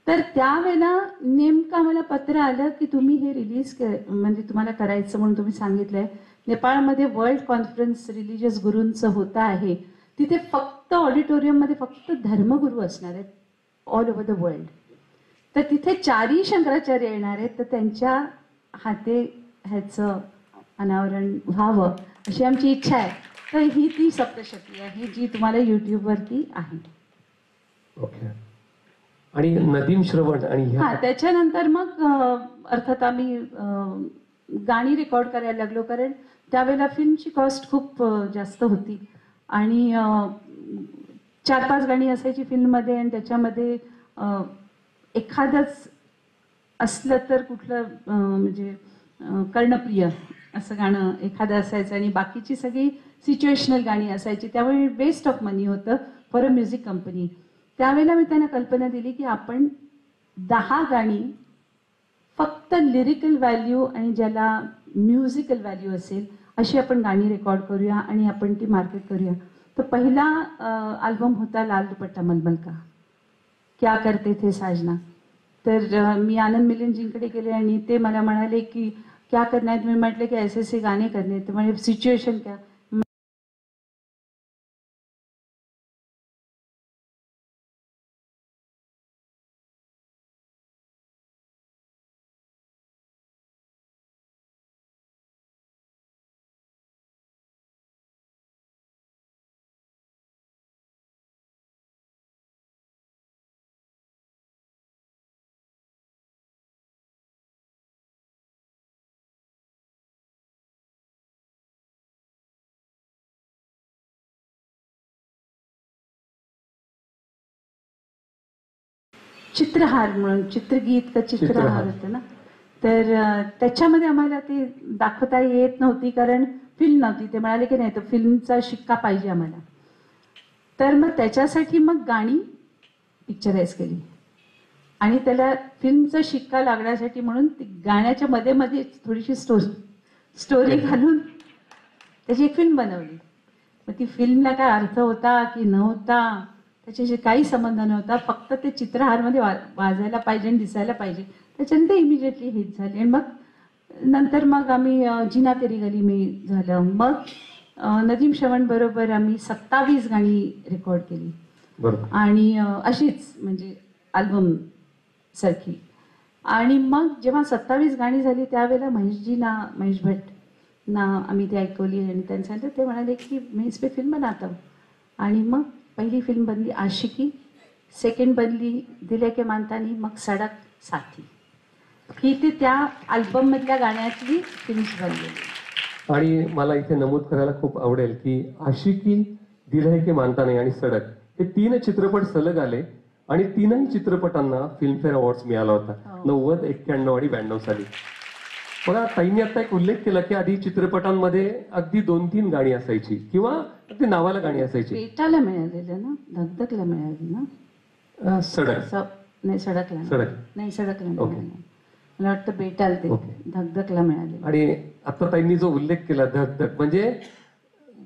तर त्यावेळेला नेमकं मला पत्र आलं की तुम्ही हे रिलीज म्हणजे तुम्हाला करायचं म्हणून तुम्ही सांगितलंय. नेपाळमध्ये वर्ल्ड कॉन्फरन्स रिलिजियस गुरूंचं होतं आहे, तिथे फक्त ऑडिटोरियममध्ये फक्त धर्मगुरू असणार आहेत ऑल ओव्हर द वर्ल्ड. तर तिथे 4ही शंकराचार्य येणार आहेत, तर त्यांच्या हाते ह्याचं अनावरण व्हावं अशी आमची इच्छा आहे. तर ही ती सप्तशती आहे जी तुम्हाला यूट्यूबवरती आहे. ओके. आणि नदीम श्रवण आणि त्याच्यानंतर मग अर्थात आम्ही गाणी रेकॉर्ड करायला लागलो, कारण त्यावेळेला फिल्मची कॉस्ट खूप जास्त होती आणि 4-5 गाणी असायची फिल्ममध्ये आणि त्याच्यामध्ये एखादंच असलं तर कुठलं म्हणजे कर्णप्रिय असं गाणं एखादं असायचं आणि बाकीची सगळी सिच्युएशनल गाणी असायची. त्यामुळे वेस्ट ऑफ मनी होतं फॉर अ म्युझिक कंपनी. त्यावेळेला मी त्यांना कल्पना दिली की आपण 10 गाणी फक्त लिरिकल व्हॅल्यू आणि ज्याला म्युझिकल व्हॅल्यू असेल अशी आपण गाणी रेकॉर्ड करूया आणि आपण ती मार्केट करूया. तर पहिला अल्बम होता लाल दुपट्टा मलमल का, क्या करते थे साजना. तर मी आनंद मिलिंदजींकडे गेले आणि ते मला म्हणाले की क्या करना है. तुम्ही म्हटले की ऐसे गाणे करणे. तर म्हणजे सिच्युएशन क्या. चित्रहार म्हणून चित्रगीत का चित्रहार होतं ना, तर त्याच्यामध्ये आम्हाला ते दाखवता येत नव्हती कारण फिल्म नव्हती. ते म्हणाले की नाही तर फिल्मचा शिक्का पाहिजे आम्हाला. तर मग त्याच्यासाठी मग गाणी पिक्चराइज केली आणि त्याला फिल्मचा शिक्का लागण्यासाठी म्हणून गाण्याच्या मध्ये मध्ये थोडीशी स्टोरी घालून त्याची एक फिल्म बनवली. मग ती फिल्मला काय अर्थ होता की नव्हता त्याच्याशी काही संबंध नव्हता, फक्त ते चित्रहारमध्ये वाजायला पाहिजे आणि दिसायला पाहिजे. त्याच्यानंतर इमिजिएटली हिट झाली. आणि मग नंतर मग आम्ही जिना तेरी गली में झालं. मग नदीम श्रवण बरोबर आम्ही 27 गाणी रेकॉर्ड केली बरोबर. आणि अशीच म्हणजे अल्बम सारखी. आणि मग जेव्हा 27 गाणी झाली त्यावेळेला महेश भट्ट ना आम्ही ती ऐकवली आणि त्यांच्यानंतर ते म्हणाले की मैं इस पे फिल्म बनाता हूँ. आणि मग पहिली फिल्म बनली आशिकी, सेकंड बनली दिल है के मानता नहीं, मग सडक, साथी. ही ती त्या अल्बम मधल्या गाण्यातली फिल्म्स बनलेली. आणि मला इथे नमूद करायला खूप आवडेल की आशिकी, दिल है के मानता नहीं आणि सडक हे 3 चित्रपट सलग आले आणि 3ही चित्रपटांना फिल्मफेअर अवॉर्ड्स मिळाला होता. 90, 91 आणि 92 साली. बघा, ताईंनी आता एक उल्लेख केला की आधी चित्रपटांमध्ये अगदी 2-3 गाणी असायची किंवा अगदी नावाला गाणी असायची. बेटाला मिळालेलं ना, धगधगला मिळाली ना, सडक नाही, सडकला नाही, सडकला मिळालं. मला वाटतं बेटाल ते धगधगला मिळाले. आणि आता ताईंनी जो उल्लेख केला धगधग, म्हणजे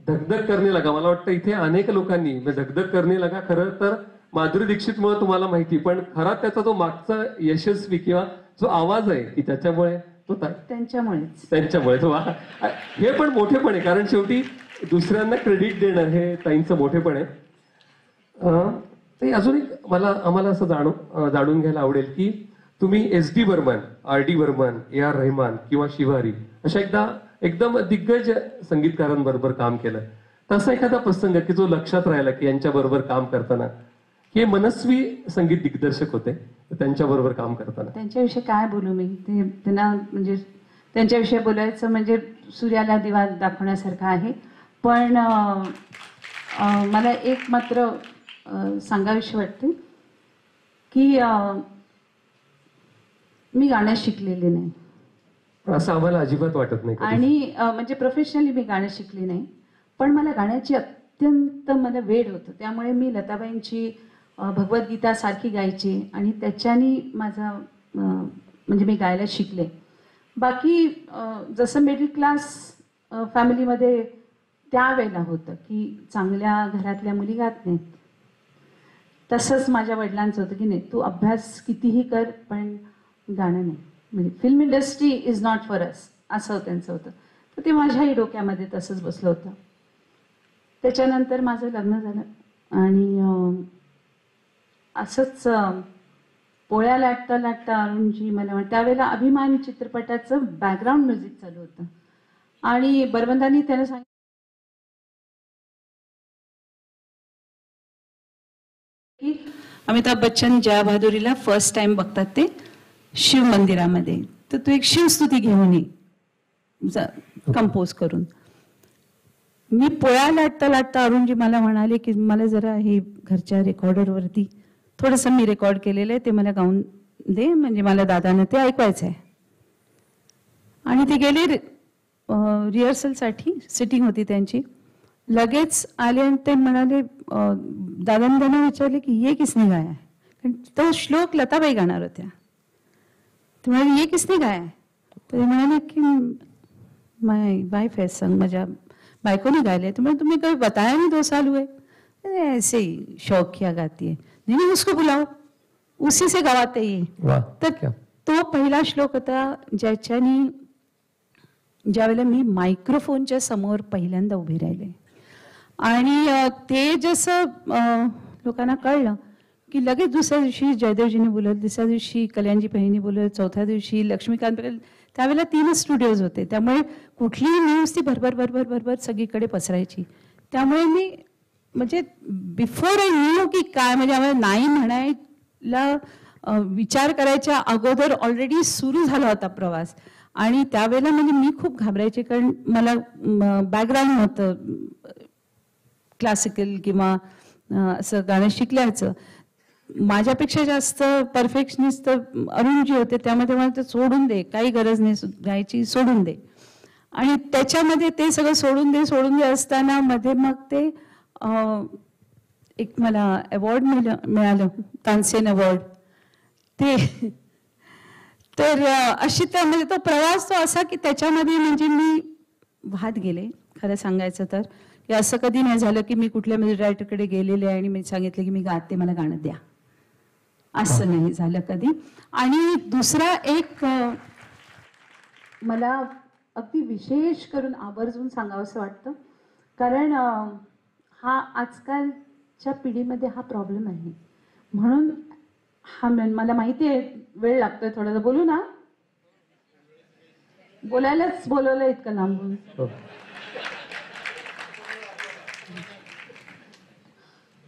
धगधग करणे लगा, मला वाटतं इथे अनेक लोकांनी धगधग करणे लगा खरं तर माधुरी दीक्षितमुळे तुम्हाला माहिती, पण खरा त्याचा जो मागचा यशस्वी किंवा जो आवाज आहे की त्याच्यामुळे तो त्यांच्यामुळे हे पण मोठेपण आहे, कारण शेवटी दुसऱ्यांना क्रेडिट देणं हे ताईंचं मोठेपण आहे. अजून एक आम्हाला असं जाणून घ्यायला आवडेल की तुम्ही SD Burman, RD Burman, AR Rahman किंवा शिवारी अशा एकदम दिग्गज संगीतकारांबरोबर काम केलं. तसा एखादा प्रसंग की जो लक्षात राहिला की यांच्या बरोबर काम करताना, हे मनस्वी संगीत दिग्दर्शक होते, त्यांच्याबरोबर काम करताना त्यांच्याविषयी काय बोलू मी. त्यांना म्हणजे त्यांच्याविषयी बोलायचं म्हणजे सूर्याला दिवा दाखवण्यासारखं आहे. पण मला एक मात्र सांगाविषयी वाटते की मी गाणं शिकलेले नाही, असं आम्हाला अजिबात वाटत नाही. आणि म्हणजे प्रोफेशनली मी गाणं शिकली नाही, पण मला गाण्याची अत्यंत मला वेड होतं. त्यामुळे मी लताबाईंची भगवद्गीता सारखी गायची आणि त्याच्यानी माझा म्हणजे मी गायला शिकले. बाकी जसं मिडल क्लास फॅमिलीमध्ये त्यावेळेला होतं की चांगल्या घरातल्या मुली गात नाहीत, तसंच माझ्या वडिलांचं होतं की नाही, तू अभ्यास कितीही कर पण गाणं नाही, म्हणजे film industry is not for us, असं त्यांचं होतं. तर ते माझ्याही डोक्यामध्ये तसंच बसलं होतं. त्याच्यानंतर माझं लग्न झालं आणि असंच पोळ्या लाटता लाटता अरुणजी मला त्यावेळेला अभिमान चित्रपटाचं बॅकग्राऊंड म्युझिक चालू होतं आणि बर्वंदांनी त्यानं सांगितलं की अमिताभ बच्चन जया बहादुरीला फर्स्ट टाइम बघतात ते शिव मंदिरामध्ये, तर तू एक शिवस्तुती घेऊन ये कंपोज करून. मी पोळ्या लाटता लाटता अरुणजी मला म्हणाले की मला जरा हे घरच्या रेकॉर्डरवरती थोडंसं मी रेकॉर्ड केलेलं आहे ते मला गाऊन दे, म्हणजे मला दादानं ते ऐकवायचं आहे. आणि ते गेले रिहर्सलसाठी, सिटिंग होती त्यांची. लगेच आले आणि ते म्हणाले, दादाने त्यांना विचारले की ये किसने गाया है, कारण तो श्लोक लताबाई गाणार होत्या. ते म्हणाले ये किसने गाया है, तर ते म्हणाले की माय वाइफ है संग, माझ्या बायकोने गायले. तो तुम्हें कभी बताया नहीं 2 साल हुए, ऐसे ही शौक किया गाती है. नहीं उसको बुलाओ, उसी से गवाते ये. तर तो पहिला श्लोक होता ज्याच्यानी ज्यावेळेला मी मायक्रोफोनच्या समोर पहिल्यांदा उभी राहिले आणि ते जसं लोकांना कळलं की लगेच दुसऱ्या दिवशी जयदेवजीने बोलवलं, दुसऱ्या दिवशी कल्याणजी पहिनी बोलवलं, चौथ्या दिवशी लक्ष्मीकांत. त्यावेळेला 3 स्टुडिओज होते, त्यामुळे कुठलीही न्यूज ती भरभर सगळीकडे पसरायची. त्यामुळे मी म्हणजे बिफोर आय न्यू की काय, म्हणजे आम्हाला नाही म्हणायला विचार करायच्या अगोदर ऑलरेडी सुरू झाला होता प्रवास. आणि त्यावेळेला म्हणजे मी खूप घाबरायचे, कारण मला बॅकग्राऊंड नव्हतं क्लासिकल किंवा असं गाणं शिकल्याचं. माझ्यापेक्षा जास्त परफेक्शनिस्ट अरुणजी होते, त्यामध्ये मला ते सोडून दे, काही गरज नाही गायची, सोडून दे. आणि त्याच्यामध्ये ते सगळं सोडून दे असताना मध्ये मग ते एक मला अवॉर्ड मिळालं, तानसेन अवॉर्ड. ते तर अशी म्हणजे तो प्रवास तो असा की त्याच्यामध्ये म्हणजे मी वाहत गेले. खरं सांगायचं तर की असं कधी नाही झालं की मी कुठल्या म्युझिक रायटरकडे गेलेले आणि मी सांगितलं की मी गाते, मला गाणं द्या, असं नाही झालं कधी. आणि दुसरा एक मला अगदी विशेष करून आवर्जून सांगावंसं वाटतं, कारण हा आजकाल आजच्या पिढीमध्ये हा प्रॉब्लेम आहे. म्हणून मला माहिती आहे वेळ लागतोय थोडासा. बोलू ना, बोलायलाच बोलवलं इतकं लांबून.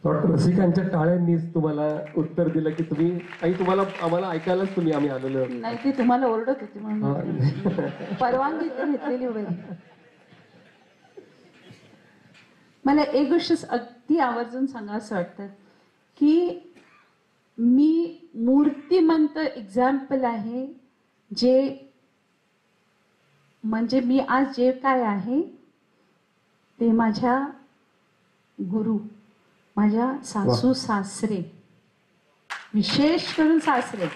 डॉक्टर रसिकांच्या टाळ्यांनीच तुम्हाला उत्तर दिलं की तुम्ही आई तुम्हाला आम्हाला ऐकायलाच आम्ही आलेलो नाही. ती तुम्हाला ओरडत होती म्हणून परवानगी घेतलेली वगैरे. मला एक गोष्ट अगदी आवर्जून सांगा असं वाटतं की मी मूर्तिमंत एक्झाम्पल आहे, जे म्हणजे मी आज जे काय आहे ते माझ्या गुरु, माझ्या सासू सासरे, विशेष करून सासरे.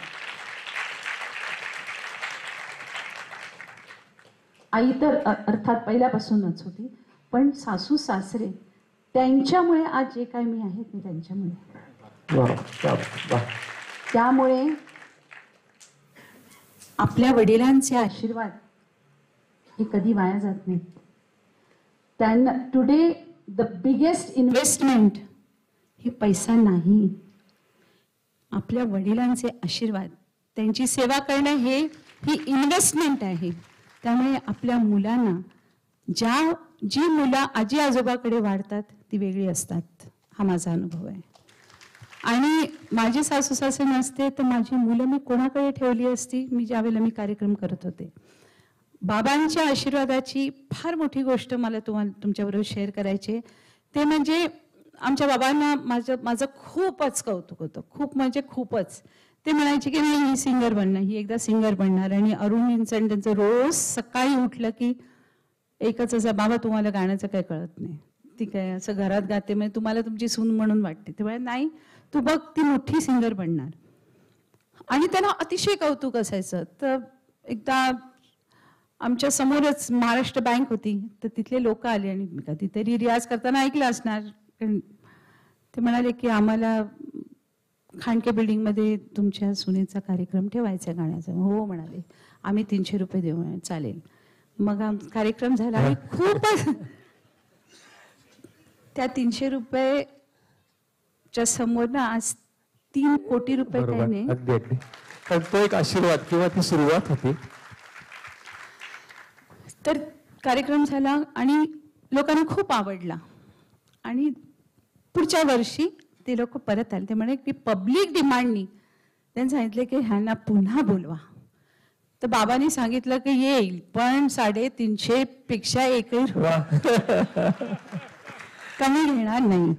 आई तर अर्थात पहिल्यापासूनच होती, पण सासू सासरे त्यांच्यामुळे आज जे काय मी आहे ते त्यांच्यामुळे. त्यामुळे आपल्या वडिलांचे आशीर्वाद हे कधी वाया जात नाहीत. त्यांना टुडे द बिगेस्ट इन्व्हेस्टमेंट हे पैसा नाही, आपल्या वडिलांचे आशीर्वाद, त्यांची सेवा करणं ही इन्व्हेस्टमेंट आहे. त्यामुळे आपल्या मुलांना जी मुलं आजी आजोबाकडे वाढतात ती वेगळी असतात, हा माझा अनुभव आहे. आणि माझी सासू सासरे नसते तर माझी मुलं मी कोणाकडे ठेवली असती. मी ज्यावेळेला मी कार्यक्रम करत होते, बाबांच्या आशीर्वादाची फार मोठी गोष्ट मला तुमच्याबरोबर शेअर करायची. ते म्हणजे आमच्या बाबांना माझं खूपच कौतुक होतं, खूप म्हणजे खूपच. ते म्हणायचे की नाही ही सिंगर बनणार, ही एकदा सिंगर बनणार. आणि अरुण इंचन त्यांचं रोज सकाळी उठलं की एकच असं, बाबा तुम्हाला गाण्याचं काही कळत नाही, ती काय असं घरात गाते म्हणजे तुम्हाला तुमची सून म्हणून वाटते. तेव्हा नाही, तू बघ ती मोठी सिंगर बनणार. आणि त्यांना अतिशय कौतुक असायचं. तर एकदा आमच्या समोरच महाराष्ट्र बँक होती, तर तिथले लोक आले आणि मी कधीतरी रियाज करताना ऐकलं असणार. ते म्हणाले की आम्हाला खांडके बिल्डिंगमध्ये तुमच्या सुनेचा कार्यक्रम ठेवायचा गाण्याचा. हो म्हणाले, आम्ही 300 रुपये देऊ. चालेल. मग कार्यक्रम झाला आणि खूपच त्या 300 रुपयेच्या समोर ना आज 3 कोटी रुपये काही नाही. अगदी अगदी. तर तो एक आशीर्वाद किंवा ती सुरुवात होती. तर कार्यक्रम झाला आणि लोकांना खूप आवडला. आणि पुढच्या वर्षी ते लोक परत आले. ते म्हणे की पब्लिक डिमांडनी त्यांनी सांगितले की ह्यांना पुन्हा बोलवा. तर बाबांनी सांगितलं की येईल, पण 350 पेक्षा एकही कमी घेणार नाही.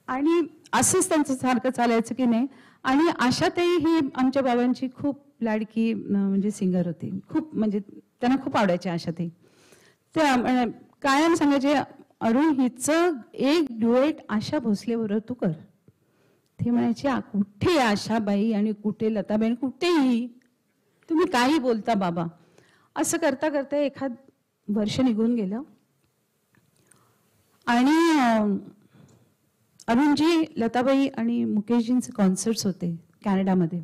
आणि असंच त्यांचं सारखं चालायचं की नाही. आणि आशाताई ही आमच्या बाबांची खूप लाडकी म्हणजे सिंगर होती. खूप म्हणजे त्यांना खूप आवडायचे आशाताई. त्या कायम सांगायचे, अरुण हिचं एक ड्युएट आशा भोसलेबरोबर तू कर. ते म्हणायचे कुठे आशाबाई आणि कुठे लताबाई, कुठेही तुम्ही काही बोलता बाबा. असं करता करता एखाद वर्ष निघून गेलं आणि अरुणजी, लताबाई आणि मुकेशजींचे कॉन्सर्ट्स होते कॅनडामध्ये.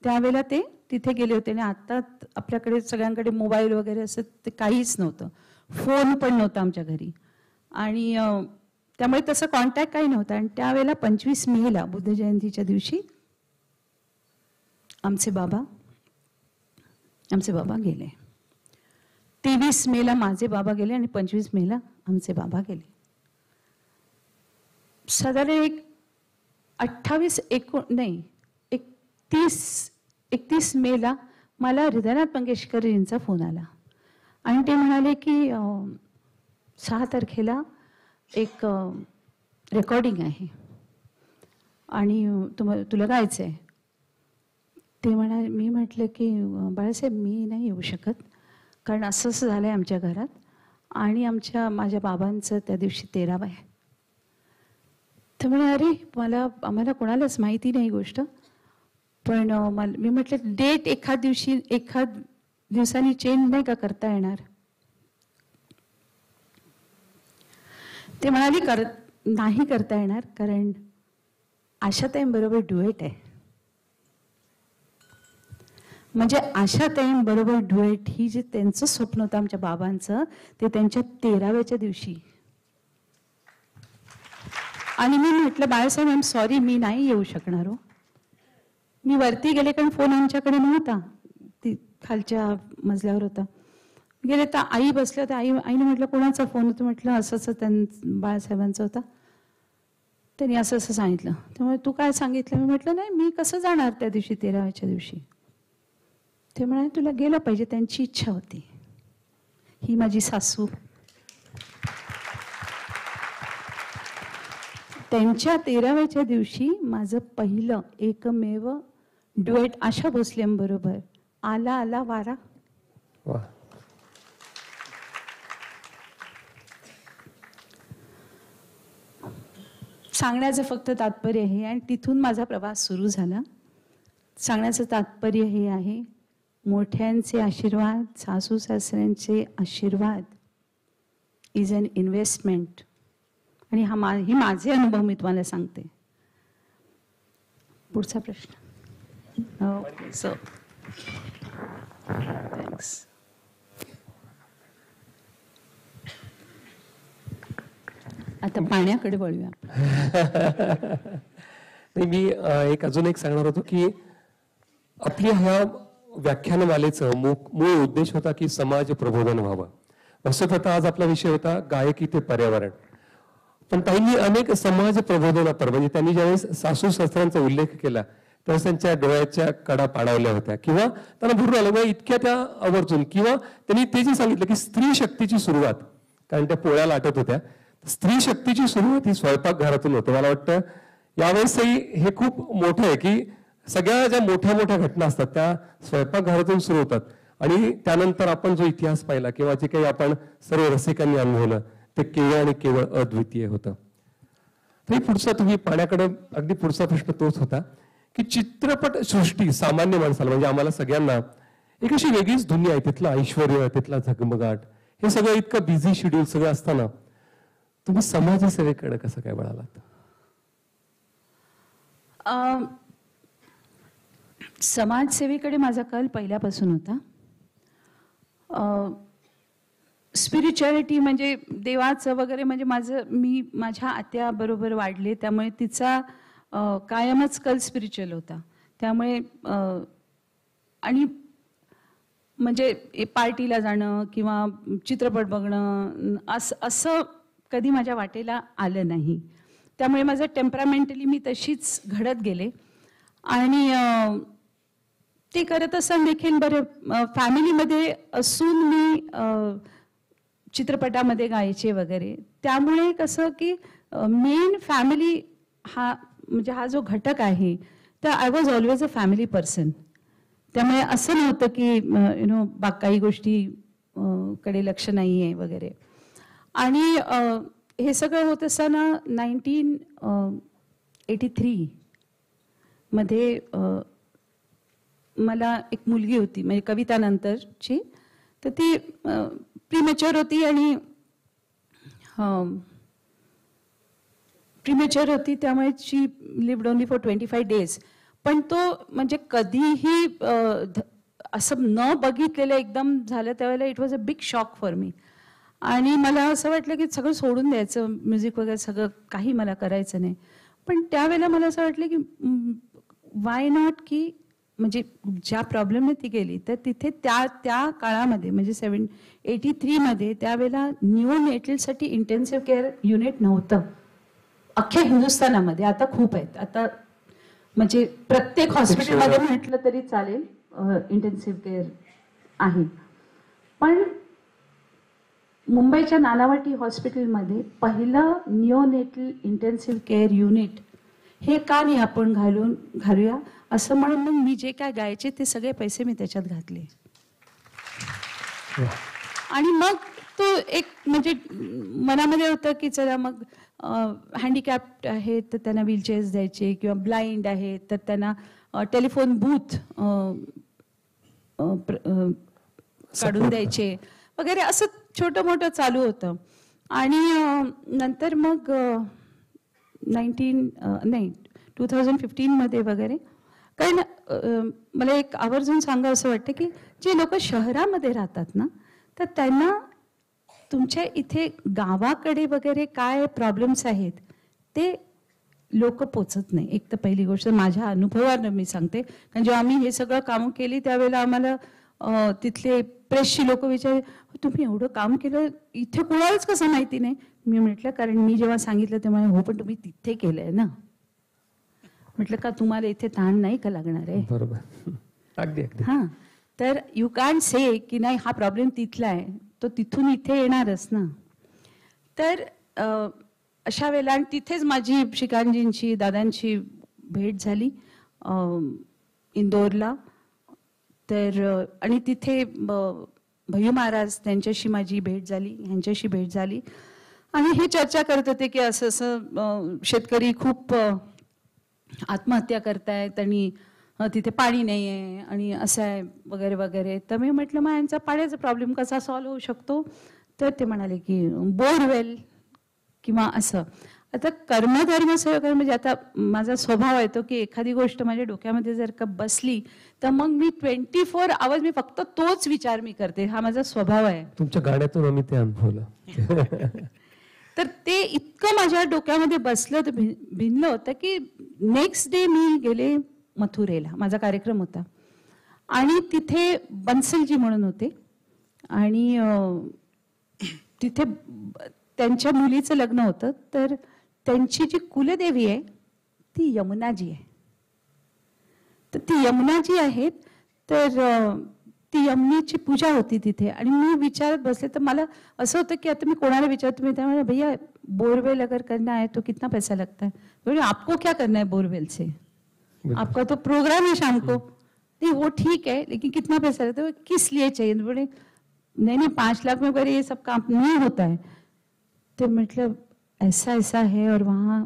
त्यावेळेला ते तिथे गेले होते. आणि आता आपल्याकडे सगळ्यांकडे मोबाईल वगैरे असं ते काहीच नव्हतं, फोन पण नव्हता आमच्या घरी. आणि त्यामुळे तसं कॉन्टॅक्ट काही नव्हता. आणि त्यावेळेला 25 मेला बुद्ध जयंतीच्या दिवशी आमचे बाबा गेले. 23 मेला माझे बाबा गेले आणि 25 मेला आमचे बाबा गेले. साधारण 31 मेला मला हृदयनाथ मंगेशकरजींचा फोन आला. आणि ते म्हणाले की 6 तारखेला एक रेकॉर्डिंग आहे आणि तुला गायचं आहे. ते मी म्हटलं की बाळासाहेब मी नाही येऊ शकत, कारण असं झालं आहे आमच्या घरात आणि माझ्या बाबांचं त्या दिवशी 13वा आहे. तर म्हणे अरे आम्हाला कोणालाच माहिती नाही गोष्ट, पण मी म्हटलं डेट एखाद दिवसांनी चेंज नाही का करता येणार. ते म्हणाली नाही करता येणार, कारण आशाताईंबरोबर ड्युएट आहे. म्हणजे आशाताईंबरोबर ड्युएट ही जे त्यांचं स्वप्न होतं आमच्या बाबांचं, ते त्यांच्या 13व्याच्या दिवशी आणि मी म्हटलं बाळासाहेब आय एम सॉरी, मी नाही येऊ शकणार हो. मी वरती गेले कारण फोन आमच्याकडे नव्हता, ती खालच्या मजल्यावर होता. गेले तर आई बसल्या होत्या. आईने म्हटलं कोणाचा फोन होता? म्हटलं असं असं बाळासाहेबांचा होता. त्यांनी असं असं सांगितलं. त्यामुळे तू काय सांगितलं? मी म्हटलं नाही, मी कसं जाणार त्या दिवशी 13व्या दिवशी. ते म्हणाले तुला गेलं पाहिजे, त्यांची इच्छा होती. ही माझी सासू. त्यांच्या 13व्या दिवशी माझं पहिलं एकमेव ड्युएट आशा भोसलेंबरोबर, आला आला वारा. सांगण्याचं फक्त तात्पर्य हे, आणि तिथून माझा प्रवास सुरू झाला. सांगण्याचं तात्पर्य हे आहे, मोठ्यांचे आशीर्वाद, सासू सासऱ्यांचे आशीर्वाद इज अन इन्व्हेस्टमेंट. आणि हे माझे अनुभव मी तुम्हाला सांगते. पुढचा प्रश्न. Okay, so thanks. आता पाण्याकडे वळूया. मी अजून एक सांगणार होतो की आपल्या ह्या व्याख्यानमालेचं मूळ उद्देश होता की समाज प्रबोधन व्हावं. असं होता आज आपला विषय होता गायकी ते पर्यावरण. पण ताईंनी अनेक समाज प्रबोधनापर, म्हणजे त्यांनी ज्यावेळेस सासू सासऱ्यांचा उल्लेख केला त्यावेळेस त्यांच्या डोळ्याच्या कडा पाडावल्या होत्या किंवा त्यांना भरून आलं इतक्या त्या आवर्जून. किंवा त्यांनी ते जे सांगितलं की स्त्री शक्तीची सुरुवात, कारण त्या पोळ्या लाटत होत्या, स्त्री शक्तीची सुरुवात ही स्वयंपाकघरातून होते. मला वाटतं यावेळेसही हे खूप मोठं आहे की सगळ्या ज्या मोठ्या मोठ्या घटना असतात त्या स्वयंपाकघरातून सुरू होतात. आणि त्यानंतर आपण जो इतिहास पाहिला किंवा जे काही आपण सर्व रसिकांनी अनुभवलं ते केवळ आणि केवळ अद्वितीय होतं. तरी पुढचा तुम्ही पाण्याकडे, अगदी पुढचा प्रश्न तोच होता की चित्रपट सृष्टी सामान्य माणसाला, म्हणजे आम्हाला सगळ्यांना एक अशी वेगळीच दुनिया आहे. तिथलं ऐश्वर्य, तिथला झगमगाट, हे सगळं इतकं बिझी शेड्यूल सगळं असताना तुम्ही समाजसेवेकडे कसं काय वळालात? समाजसेवेकडे माझा कल पहिल्यापासून होता. स्पिरिच्युअलिटी म्हणजे देवाचं वगैरे, म्हणजे मी माझ्या आत्याबरोबर वाढले, त्यामुळे तिचा कायमच कल स्पिरिच्युअल होता. त्यामुळे आणि म्हणजे पार्टीला जाणं किंवा चित्रपट बघणं असं कधी माझ्या वाटेला आलं नाही. त्यामुळे माझं टेम्परामेंटली मी तशीच घडत गेले. आणि ते करत असताना देखील बरं फॅमिलीमध्ये असून मी चित्रपटामध्ये गायचे वगैरे. त्यामुळे कसं की मेन फॅमिली म्हणजे हा जो घटक आहे, तर I was always a family person. त्यामुळे असं नव्हतं की काही गोष्टी कडे लक्ष नाही आहे वगैरे. आणि हे सगळं होत असताना 1983 मध्ये मला एक मुलगी होती, म्हणजे कविता नंतरची. तर ती प्रीमॅच्युअर होती आणि त्यामुळे शी लिव्ड ओनली फॉर 25 days. पण तो म्हणजे कधीही असं न बघितलेलं एकदम झालं त्यावेळेला it was a big shock for me. आणि मला असं वाटलं की सगळं सोडून द्यायचं, म्युझिक वगैरे सगळं काही मला करायचं नाही. पण त्यावेळेला मला असं वाटलं की वाय नॉट, की म्हणजे ज्या प्रॉब्लेमने ती गेली तर तिथे त्या काळामध्ये म्हणजे 83 मध्ये त्यावेळेला निओनेटलसाठी इंटेन्सिव्ह केअर युनिट नव्हतं अख्ख्या हिंदुस्थानामध्ये. आता खूप आहेत. आता म्हणजे प्रत्येक हॉस्पिटलमध्ये म्हटलं तरी चालेल इंटेन्सिव्ह केअर आहे. पण मुंबईच्या नानावटी हॉस्पिटलमध्ये पहिलं निओनेटल इंटेन्सिव्ह केअर युनिट हे का नाही आपण घालूया असं म्हणून मग मी जे काय गायचे ते सगळे पैसे मी त्याच्यात घातले. आणि मग तो एक म्हणजे मनामध्ये होतं की चला मग हँडिकॅप्ड आहेत तर त्यांना व्हीलचेअर्स द्यायचे, किंवा ब्लाइंड आहेत तर त्यांना टेलिफोन बूथ काढून द्यायचे वगैरे, असं छोटं मोठं चालू होतं. आणि नंतर मग 2015 मध्ये वगैरे, कारण मला एक आवर्जून सांगा असं वाटतं की जे लोक शहरामध्ये राहतात ना, तर त्यांना तुमच्या इथे गावाकडे वगैरे काय प्रॉब्लेम्स आहेत ते लोक पोचत नाही. एक तर पहिली गोष्ट माझ्या अनुभवानं मी सांगते, कारण जेव्हा आम्ही हे सगळं काम केली त्यावेळेला आम्हाला तिथले प्रेसची लोक विचारले, तुम्ही एवढं काम केलं इथे कोणालाच कसं माहिती नाही. मी म्हटलं कारण मी जेव्हा सांगितलं तेव्हा हो पण तुम्ही तिथे केलंय ना. म्हटलं का तुम्हाला इथे ताण नाही का लागणार आहे. बरोबर, अगदी अगदी. हा, तर यू कॅन से की नाही हा प्रॉब्लेम तिथला आहे, तो तिथून इथे येणारच ना. तर अशा वेळेला आणि तिथेच माझी श्रीकांतजींची दादांची भेट झाली इंदोरला. तर आणि तिथे भय्यू महाराज त्यांच्याशी माझी भेट झाली, ह्यांच्याशी भेट झाली आणि हे चर्चा करत होते की असं असं शेतकरी खूप आत्महत्या करतायत आणि तिथे पाणी नाही आहे आणि असं आहे वगैरे वगैरे. तर मी म्हटलं मग यांचा पाण्याचा प्रॉब्लेम कसा सॉल्व्ह होऊ शकतो. तर ते म्हणाले की बोरवेल किंवा असं. आता कर्मधर्म सहकार म्हणजे आता माझा स्वभाव आहे तो की एखादी गोष्ट माझ्या डोक्यामध्ये जर का बसली तर मग मी 24 आवर्स मी फक्त तोच विचार मी करते. हा माझा स्वभाव आहे. तुमच्या गाण्यातून आम्ही ते अनुभवलं. तर ते इतकं माझ्या डोक्यामध्ये बसलं तर भिनलं होतं की नेक्स्ट डे मी गेले मथुरेला. माझा कार्यक्रम होता आणि तिथे बन्सलजी म्हणून होते आणि तिथे त्यांच्या मुलीचं लग्न होतं. तर त्यांची जी कुलदेवी आहे ती यमुनाजी आहे. तर ती यमुनाजी आहेत. तर ती यमुनेची पूजा होती तिथे आणि मी विचारत बसले. तर मला असं होतं की आता मी कोणाला विचारतो. मी त्यामुळे भैया बोरवेल अगर करना है तो कितना पैसा लगता है. बोले आपको क्या करना है बोरवेल से, आपका तो प्रोग्राम है शाम को. नहीं वो ठीक है लेकिन कितना पैसा लगता है, किस लिए चाहिए. बोले नहीं 5 लाख में वगैरह ये सब काम नहीं होता है. तो मतलब ऐसा ऐसा है और वहाँ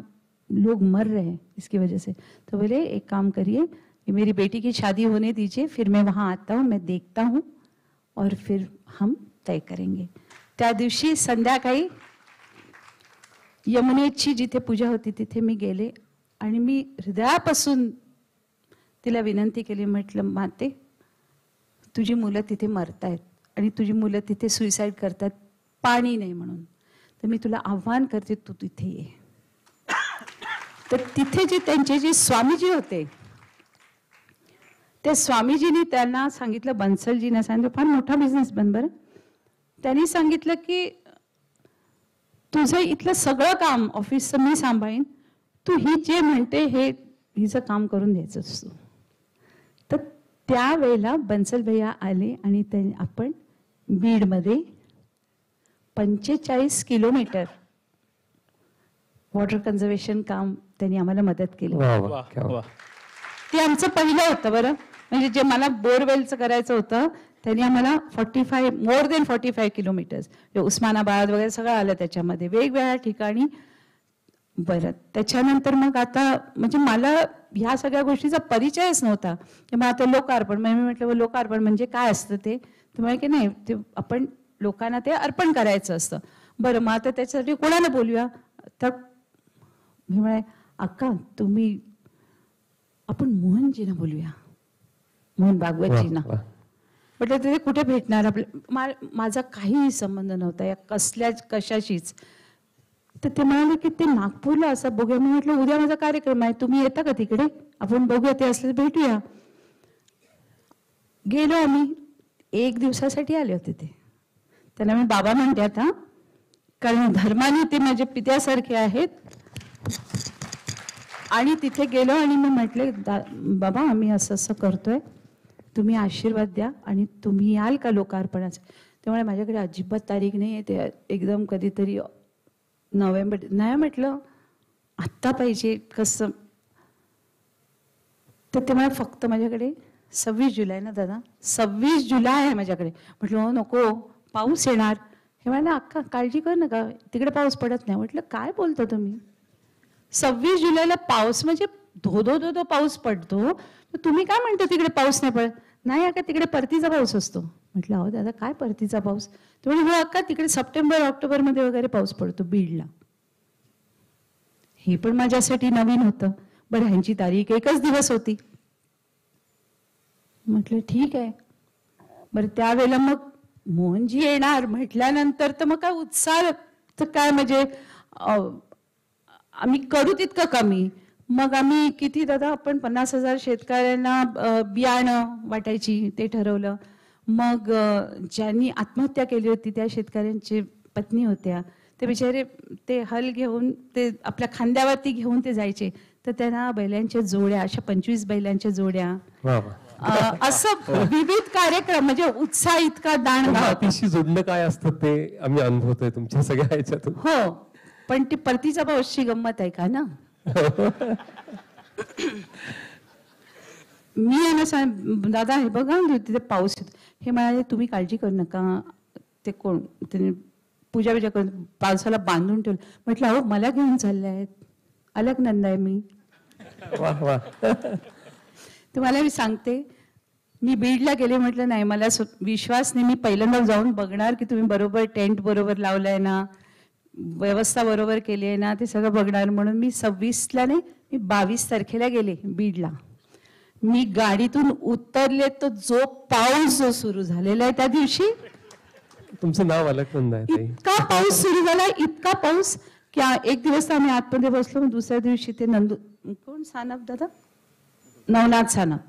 लोग मर रहे हैं इसकी वजह से. तो बोले एक काम करिए मेरी बेटी की शादी होने दीजिए, फिर मैं वहाँ आता हूँ, मैं देखता हूँ और फिर हम तय करेंगे. त्या दिवशी संध्याकाळी यमुनेची जिथे पूजा होती तिथे मी गेले आणि मी हृदयापासून तिला विनंती केली. म्हटलं माते तुझी मुलं तिथे मरतायत आणि तुझी मुलं तिथे सुसाईड करतात पाणी नाही म्हणून. तर मी तुला आव्हान करते तू तिथे ये. तर तिथे जे त्यांचे जे स्वामीजी होते त्या स्वामीजींनी त्यांना सांगितलं, बन्सलजींना सांगितलं, फार मोठा बिझनेस बन बरं. त्यांनी सांगितलं की तुझं इथलं सगळं काम ऑफिसचं मी सांभाळीन, तू ही जे म्हणते हे हिचं काम करून द्यायचं असतो. तर त्यावेळेला बन्सल भैया आले आणि आपण बीडमध्ये 45 किलोमीटर वॉटर कन्झर्वेशन काम त्यांनी आम्हाला मदत केली. ते आमचं पहिलं होतं बरं. म्हणजे जे मला बोरवेलचं करायचं होतं त्यांनी आम्हाला 45 किलोमीटर्स उस्मानाबाद वगैरे सगळं आलं त्याच्यामध्ये वेगवेगळ्या ठिकाणी. बरं त्याच्यानंतर मग आता म्हणजे मला ह्या सगळ्या गोष्टीचा परिचयच नव्हता की मग आता लोकार्पण. मी म्हटलं लोकार्पण म्हणजे काय असतं ते. तुम्हाला की नाही ते आपण लोकांना ते अर्पण करायचं असतं. बरं मग आता त्याच्यासाठी कोणाला बोलूया. तर मी म्हणे अक्का तुम्ही आपण मोहनजींना बोलूया, मोहन भागवतजींना. म्हटलं ते कुठे भेटणार माझा काहीही संबंध नव्हता या कशाशीच. तर ते म्हणाले की ते नागपूरला असं बघूया. मी म्हटलं उद्या माझा कार्यक्रम आहे, तुम्ही येता का तिकडे, आपण बघूया, ते असलं भेटूया. गेलो आम्ही. 1 दिवसासाठी आले होते ते. त्यांना मी बाबा म्हणते आता, कारण धर्माने ते माझे पित्यासारखे आहेत. आणि तिथे गेलो आणि मी म्हटले बाबा आम्ही असं असं करतोय, तुम्ही आशीर्वाद द्या आणि तुम्ही याल का लोकार्पणाचं. त्यामुळे माझ्याकडे अजिबात तारीख नाही आहे, ते एकदम कधीतरी नोव्हेंबर. नाही म्हटलं आत्ता पाहिजे कसं. तर ते मला फक्त माझ्याकडे 26 जुलै ना दादा, 26 जुलै आहे माझ्याकडे. म्हटलं हो नको पाऊस येणार. हे म्हणा अक्का काळजी कर नका तिकडे पाऊस पडत नाही. म्हटलं काय बोलतो तुम्ही, 26 जुलैला पाऊस म्हणजे धो धो धो धो पाऊस पडतो, तुम्ही काय म्हणता तिकडे पाऊस नाही पडत. नाही अक्का तिकडे परतीचा पाऊस असतो. म्हटलं अहो दादा काय परतीचा पाऊस. तुम्ही हो अक्का तिकडे सप्टेंबर ऑक्टोबर मध्ये वगैरे पाऊस पडतो बीडला. हे पण माझ्यासाठी नवीन होतं. बरं ह्यांची तारीख 1च दिवस होती. म्हटलं ठीक आहे. बरं त्यावेळेला मग मोहनजी येणार म्हटल्यानंतर तर मग काय उत्साह तर काय म्हणजे आम्ही करू तितकं कमी. मग आम्ही किती दादा आपण 50,000 शेतकऱ्यांना बियाणं वाटायची ते ठरवलं. मग ज्यांनी आत्महत्या केली होती त्या शेतकऱ्यांची पत्नी होत्या, ते बिचारे ते हल घेऊन ते आपल्या खांद्यावरती घेऊन ते जायचे, तर त्यांना बैलांच्या जोड्या, अशा 25 बैलांच्या जोड्या, असं विविध कार्यक्रम, म्हणजे उत्साह इतका दांडगा. अतिशय जोडणं काय असतं ते आम्ही अनुभवतोय तुमच्या सगळ्या ह्याच्यातून. हो, पण ती परतीचा पाऊसची गंमत आहे का ना. मी यांना सांग, दादा हे बघा तिथे पाऊस येतो. हे म्हणाले तुम्ही काळजी करू नका, ते कोण त्यांनी पूजा बिजा करून पावसाला बांधून ठेवलं. म्हटलं अहो मला घेऊन चालले आहेत, अलग नंद आहे मी. तुम्हाला मी सांगते, मी बीडला गेले, म्हटलं नाही मला विश्वास नाही, मी पहिल्यांदा जाऊन बघणार की तुम्ही बरोबर टेंट बरोबर लावलाय ना, व्यवस्था बरोबर केली आहे ना, ते सगळं बघणार. म्हणून मी 26ला नाही, मी 22 तारखेला गेले बीडला. मी गाडीतून उतरले तर जो पाऊस जो सुरू झालेला आहे त्या दिवशी, तुमचं नाव अलग नंद आहे ताई. इतका पाऊस सुरू झाला, इतका पाऊस की एक दिवस आम्ही आतमध्ये बसलो, दुसऱ्या दिवशी ते नंदू कोण सानप दादा, नवनाथ सानप,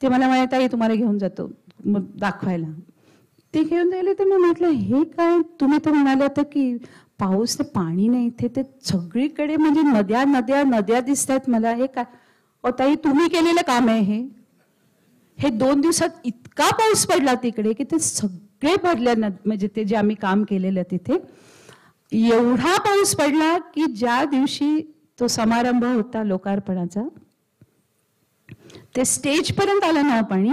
ते मला म्हणाले ताई तुम्हाला घेऊन जातो मग दाखवायला. ते घेऊन गेले तर मी म्हटलं हे काय, तुम्ही तर म्हणाले होते की पाऊस ते पाणी नाही इथे, ते सगळीकडे म्हणजे नद्या नद्या नद्या दिसत आहेत मला. हे काय ओ ताई तुम्ही केलेलं काम आहे हे 2 दिवसात इतका पाऊस पडला तिकडे की ते सगळे भरले, म्हणजे ते जे आम्ही काम केलेलं तिथे एवढा पाऊस पडला की ज्या दिवशी तो समारंभ होता लोकार्पणाचा, ते स्टेज पर्यंत आलं ना पाणी.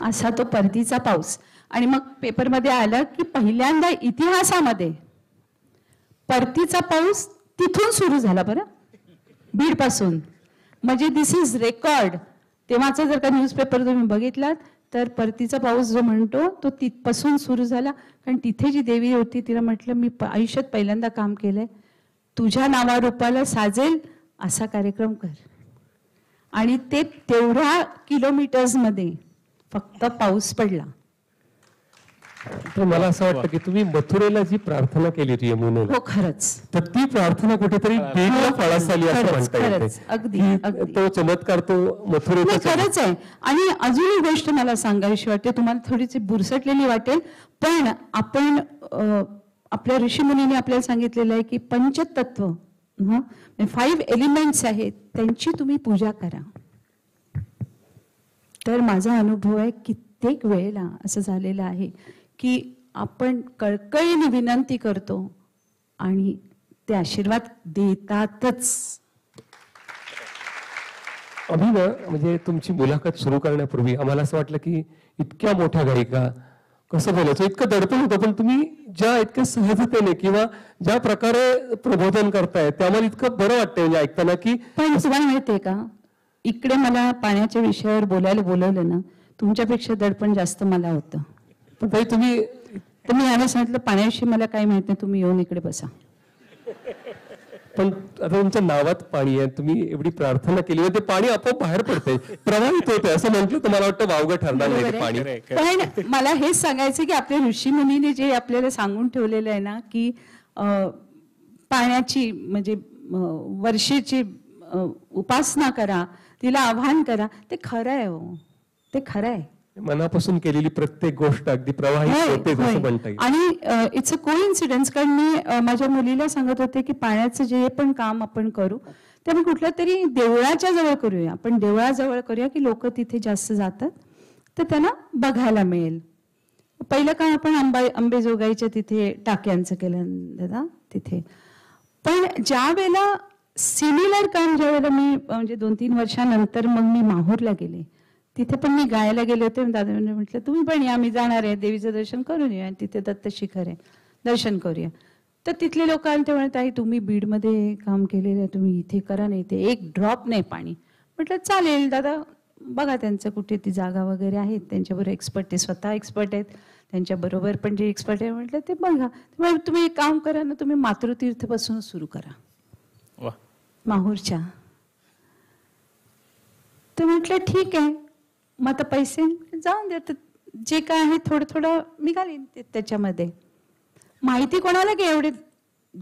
असा तो परतीचा पाऊस. आणि मग पेपरमध्ये आलं की पहिल्यांदा इतिहासामध्ये परतीचा पाऊस तिथून सुरू झाला, बरं बीड पासून. म्हणजे दिस इज रेकॉर्ड. तेव्हाचा जर का न्यूजपेपर तुम्ही बघितलात तर परतीचा पाऊस जो म्हणतो तो तिथपासून सुरू झाला. कारण तिथे जी देवी होती तिला म्हटलं मी आयुष्यात पहिल्यांदा काम केलंय, तुझ्या नावारूपाला साजेल असा कार्यक्रम कर. आणि ते तेवढ्या किलोमीटर्समध्ये फक्त पाऊस पडला. तर मला असं वाटतं की तुम्ही मथुरेला जी प्रार्थना केली होती यमुनेला, हो खरंच, तर ती प्रार्थना कुठेतरी बीडला फळास आली असं म्हणता येते. अगदी तो चमत्कार तो मथुरेचा खरंच आहे. आणि अजून एक गोष्ट मला सांगावीशी वाटते, तुम्हाला थोडीशी बुरसटलेली वाटेल, पण आपण आपल्या ऋषीमुनीने आपल्याला सांगितलेलं आहे की पंचतत्व 5 एलिमेंट्स आहेत, त्यांची तुम्ही पूजा करा. तर माझा अनुभव आहे कित्येक वेळेला असं झालेलं आहे की आपण कळकळीने विनंती करतो आणि ते आशीर्वाद देतातच. आम्ही ना म्हणजे तुमची मुलाखत सुरू करण्यापूर्वी आम्हाला असं वाटलं की इतक्या मोठ्या गायिका कसं बोलायचं, इतकं दडपण होतं, पण तुम्ही ज्या इतक्या सहजतेने किंवा ज्या प्रकारे प्रबोधन करताय त्यामुळे इतकं बरं वाटतंय म्हणजे ऐकताना की. पण तुम्हाला माहितीये का, इकडे मला पाण्याच्या विषयावर बोलायला बोलवलं ना, तुमच्यापेक्षा दडपण जास्त मला होतं. पण ताई तुम्ही याला सांगितलं पाण्याविषयी मला काही माहित नाही, तुम्ही येऊन इकडे बसा. पण आता तुमच्या नावात पाणी आहे, तुम्ही एवढी प्रार्थना केली, ते पाणी आपोआप बाहेर पडतंय, प्रवाहित होतंय, असं म्हटलं तर मला वाटतं वावगं ठरणार नाही ते पाणी. पण मला हेच सांगायचं की आपल्या ऋषीमुनीने जे आपल्याला सांगून ठेवलेलं आहे ना की पाण्याची म्हणजे वर्षेची उपासना करा, तिला आवाहन करा, ते खरं आहे हो, ते खरं आहे. मनापासून केलेली प्रत्येक गोष्ट अगदी प्रवाहित होते असं म्हणता येईल. आणि इट्स अ कोइन्सिडन्स, कारण मी माझ्या मुलीला सांगत होते की पाण्याचं जे पण काम आपण करू ते आपण कुठल्या तरी देवळाच्या जवळ करूया, आपण देवळाजवळ करूया की लोक तिथे जास्त जातात तर त्यांना बघायला मिळेल. पहिलं काम आपण अंबेजोगाईच्या तिथे टाक्यांचं केलं दादा तिथे. पण ज्या वेळेला सिमिलर काम ज्या वेळेला मी म्हणजे 2-3 वर्षानंतर मग मी माहूरला गेले, तिथे पण मी गायला गेले होते. दादाने म्हटलं तुम्ही पण या, मी जाणार आहे, देवीचं दर्शन करून येऊया, तिथे दत्त शिखर आहे, दर्शन करूया. तर तिथले लोक आले, ते म्हणत आहे तुम्ही बीडमध्ये काम केलेलं आहे, तुम्ही इथे करा, नाही ते एक ड्रॉप नाही पाणी. म्हटलं चालेल दादा, बघा त्यांचं कुठे ती जागा वगैरे आहेत, त्यांच्याबरोबर एक्सपर्ट, ते स्वतः एक्सपर्ट आहेत, त्यांच्याबरोबर पण जे एक्सपर्ट आहे म्हटलं ते बघा. तुम्ही एक काम करा ना, तुम्ही मातृतीर्थपासून सुरू करा माहूरच्या. तर म्हटलं ठीक आहे, मग आता पैसे जाऊन द्या, जे काय आहे थोडं थोडं मी घालीन त्याच्यामध्ये. माहिती कोणाला की एवढे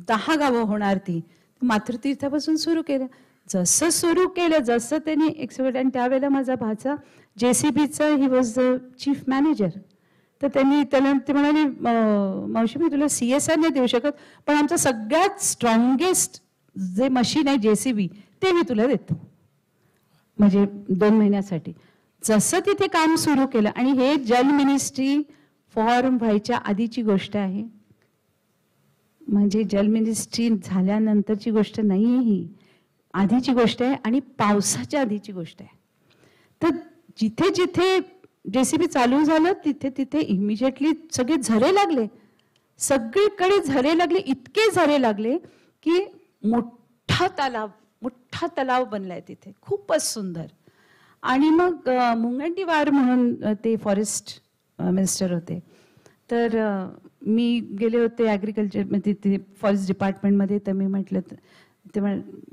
10 गावं होणार ती. मातृतीर्थापासून सुरू केलं. जसं सुरू केलं, जसं त्यांनी एक्सपर्ट, आणि त्यावेळेला माझा भाचा JCBचा he was the chief manager. तर त्यांनी त्याला ते म्हणाले, मावशी मी तुला CSR नाही देऊ शकत, पण आमचं सगळ्यात स्ट्रॉंगेस्ट जे मशीन आहे JCB ते मी तुला देतो, म्हणजे 2 महिन्यासाठी. जसं तिथे काम सुरू केलं, आणि हे जल मिनिस्ट्री फॉर्म व्हायच्या आधीची गोष्ट आहे, म्हणजे जल मिनिस्ट्री झाल्यानंतरची गोष्ट नाही आहे ही, आधीची गोष्ट आहे आणि पावसाच्या आधीची गोष्ट आहे. तर जिथे जिथे JCB चालू झालं तिथे तिथे इमिजिएटली सगळे झरे लागले, सगळीकडे झरे लागले, इतके झरे लागले की मोठा तलाव बनलाय तिथे, खूपच सुंदर. आणि मग मुंगंटीवार म्हणून ते फॉरेस्ट मिनिस्टर होते, तर मी गेले होते ॲग्रिकल्चरमध्ये, ते फॉरेस्ट डिपार्टमेंटमध्ये. तर मी म्हटलं ते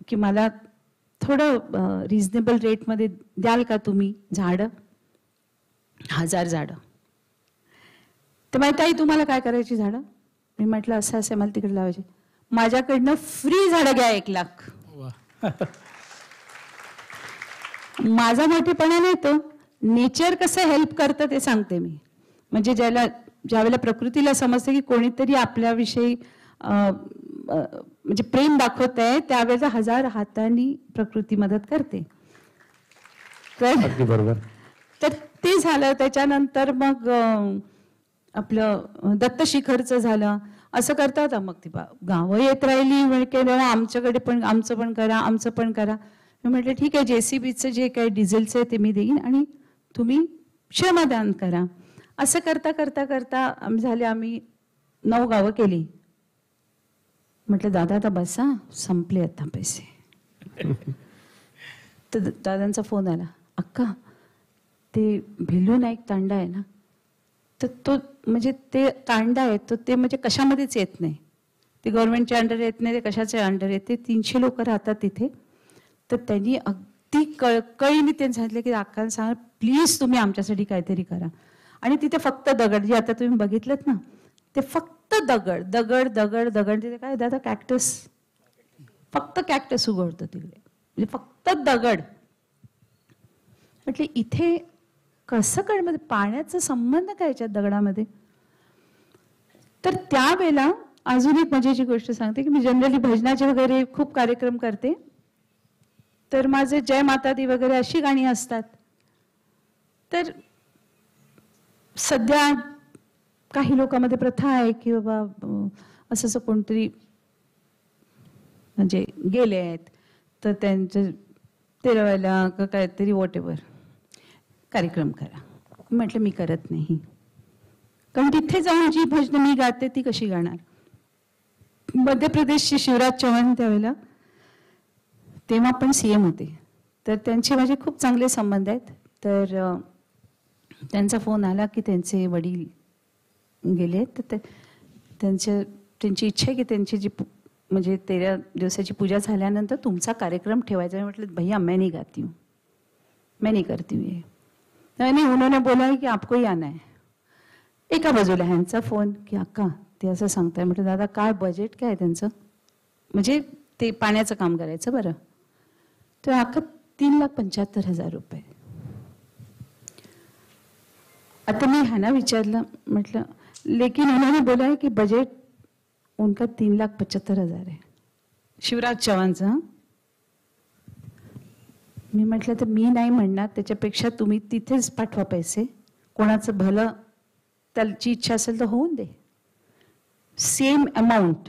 की मला थोडं रिझनेबल रेटमध्ये द्याल का तुम्ही झाडं, 1000 झाडं. तर माहिती आहे तुम्हाला काय करायची झाडं? मी म्हटलं असं असं मला तिकडे लावायचे, माझ्याकडनं फ्री झाडं घ्या 1 लाख. माझा मोठेपणा नाही, तो नेचर कसं हेल्प करतं ते सांगते मी. म्हणजे ज्यावेळेला प्रकृतीला समजते की कोणीतरी आपल्याविषयी म्हणजे प्रेम दाखवत आहे, त्यावेळेला 1000 हातांनी प्रकृती मदत करते. तर ते झालं. त्याच्यानंतर मग आपलं दत्तशिखरचं झालं. असं करता होता. मग ती गावं येत राहिली, म्हणजे आमच्याकडे पण आमचं पण करा. मी म्हटलं ठीक आहे, JCBचं जे काही डिझेलचं आहे ते मी देईन आणि तुम्ही श्रमदान करा. असं करता करता करता आम्ही 9 गावं केली. म्हटलं दादा आता बसा, संपले आता पैसे. तर दादांचा फोन आला, अक्का ते भिल्लू नाईक तांडा आहे ना, तर तो म्हणजे ते तांडा आहे तो ते म्हणजे कशामध्येच येत नाही, ते गव्हर्नमेंटच्या अंडर येत नाही, ते कशाच्या अंडर येते. 300 लोक राहतात तिथे. तर त्यांनी अगदी कळकळीने त्यांनी सांगितलं की अक्काला सांगा प्लीज तुम्ही आमच्यासाठी काहीतरी करा. आणि तिथे फक्त दगड, जे आता तुम्ही बघितलं ना, ते फक्त दगड दगड दगड दगड. तिथे काय दादा कॅक्टस, फक्त कॅक्टस उगवतं तिकडे, म्हणजे फक्त दगड. म्हटले इथे कसं कळमध्ये पाण्याचा संबंध काय याच्यात दगडामध्ये. तर त्यावेळेला अजून एक मजेची गोष्ट सांगते की मी जनरली भजनाचे वगैरे खूप कार्यक्रम करते. तर माझे जय माता दी वगैरे अशी गाणी असतात. तर सध्या काही लोकांमध्ये प्रथा आहे की बाबा असं कोणतरी म्हणजे गेले आहेत तर त्यांचं तेरवायला का काहीतरी वॉट एव्हर कार्यक्रम करा. म्हटलं मी करत नाही, कारण तिथे जाऊन जी भजन मी गाते ती कशी गाणार. मध्य प्रदेशचे शिवराज चव्हाण त्यावेळेला, तेव्हा पण CM होते, तर त्यांचे माझे खूप चांगले संबंध आहेत. तर त्यांचा फोन आला की त्यांचे वडील गेले, तर त्यांची इच्छा आहे की त्यांची जी म्हणजे 13 दिवसाची पूजा झाल्यानंतर तुमचा कार्यक्रम ठेवायचा. मैं म्हटलं भैया मैं नहीं गाती हूँ, मैं नहीं करती हूँ ये. नहीं, उन्होंने बोला है कि आपको ही आना है. एका बाजूला ह्यांचा फोन की अक्का ते असं सांगताय. म्हटलं दादा काय बजेट काय आहे त्यांचं, म्हणजे ते पाण्याचं काम करायचं बरं. तर अक्का 3,75,000 रुपये. आता मी ह्यांना विचारलं, म्हटलं लेकिन उन्होंने बोला है कि बजेट उनका 3,75,000 है, शिवराज चव्हाणचा. मी म्हटलं तर मी नाही म्हणणार, त्याच्यापेक्षा तुम्ही तिथेच पाठवा पैसे, कोणाचं भलं त्याची इच्छा असेल तर होऊन दे. सेम अमाऊंट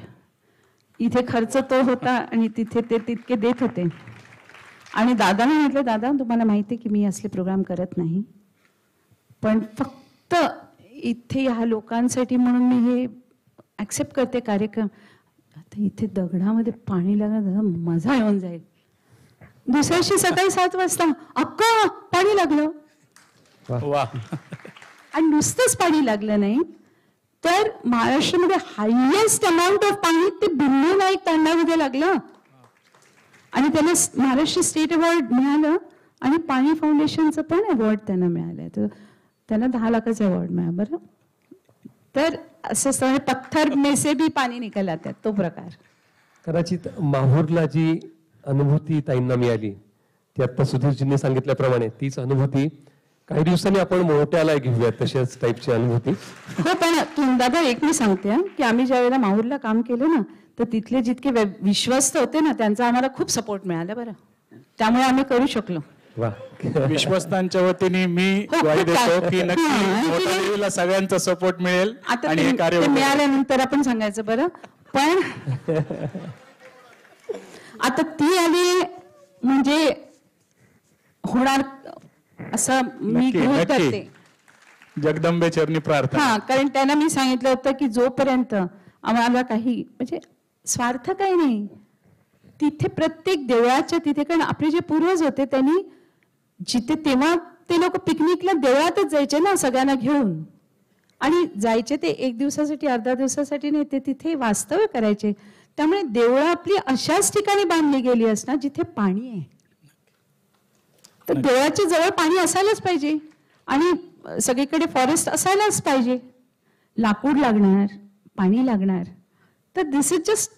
इथे खर्च तो होता आणि तिथे ते तितके देत होते. आणि दादाने म्हटलं दादा तुम्हाला माहिती आहे की मी असले प्रोग्राम करत नाही, पण फक्त इथे ह्या लोकांसाठी म्हणून मी हे ऍक्सेप्ट करते कार्यक्रम. आता इथे दगडामध्ये पाणी लागलं, मजा येऊन जाईल. दुसऱ्याशी सकाळी 7 वाजता अक्का पाणी लागलं. आणि नुसतंच पाणी लागलं नाही तर महाराष्ट्रामध्ये हायएस्ट अमाऊंट ऑफ पाणी ते भिल्लू नाईक तांड्यामध्ये लागलं. आणि त्यांना महाराष्ट्र स्टेट अवॉर्ड मिळालं आणि पाणी फाउंडेशनचं पण अवॉर्ड त्यांना मिळालंय. तर त्यांना 10 लाखाचा अवॉर्ड मिळाला. बरं तर असं असतं, पत्थर में से भी पाणी निकल आता तो प्रकार. कदाचित माहूरला जी अनुभूती ताईंना मिळाली ती आता सुधीरजींनी सांगितल्याप्रमाणे तीच अनुभूती काही दिवसांनी आपण मोठ्याला घेऊयात, तशाच टाईपची अनुभूती. हो, पण दादा एक मी सांगते की आम्ही ज्या वेळेला माहूरला काम केलं ना, तर तिथले जितके विश्वस्त होते ना, त्यांचा आम्हाला खूप सपोर्ट मिळाला बरं. त्यामुळे आम्ही करू शकलो. विश्वस्तांच्या वतीने मी ग्वाही देतो की नक्की मोठ्या देवीला सगळ्यांचा सपोर्ट मिळेल आणि हे कार्य ते मिळाल्यानंतर आपण सांगायचं बरं. पण आता ती आली म्हणजे होणार असं मी गृहीत करते. जगदंबे चरणी प्रार्थना. हा, कारण त्यांना मी सांगितलं होतं की जोपर्यंत आम्हाला काही म्हणजे स्वार्थ काही नाही तिथे, प्रत्येक देवळाच्या तिथे, कारण आपले जे पूर्वज होते त्यांनी जिथे, तेव्हा ते लोक पिकनिकला देवळातच जायचे ना सगळ्यांना घेऊन, आणि जायचे ते एक दिवसासाठी अर्धा दिवसासाठी नाही, ते तिथे वास्तव्य करायचे. त्यामुळे देवळं आपली अशाच ठिकाणी बांधली गेली असणार जिथे पाणी आहे. तर देवळाच्या जवळ पाणी असायलाच पाहिजे आणि सगळीकडे फॉरेस्ट असायलाच पाहिजे. लाकूड लागणार, पाणी लागणार. तर दिस इज जस्ट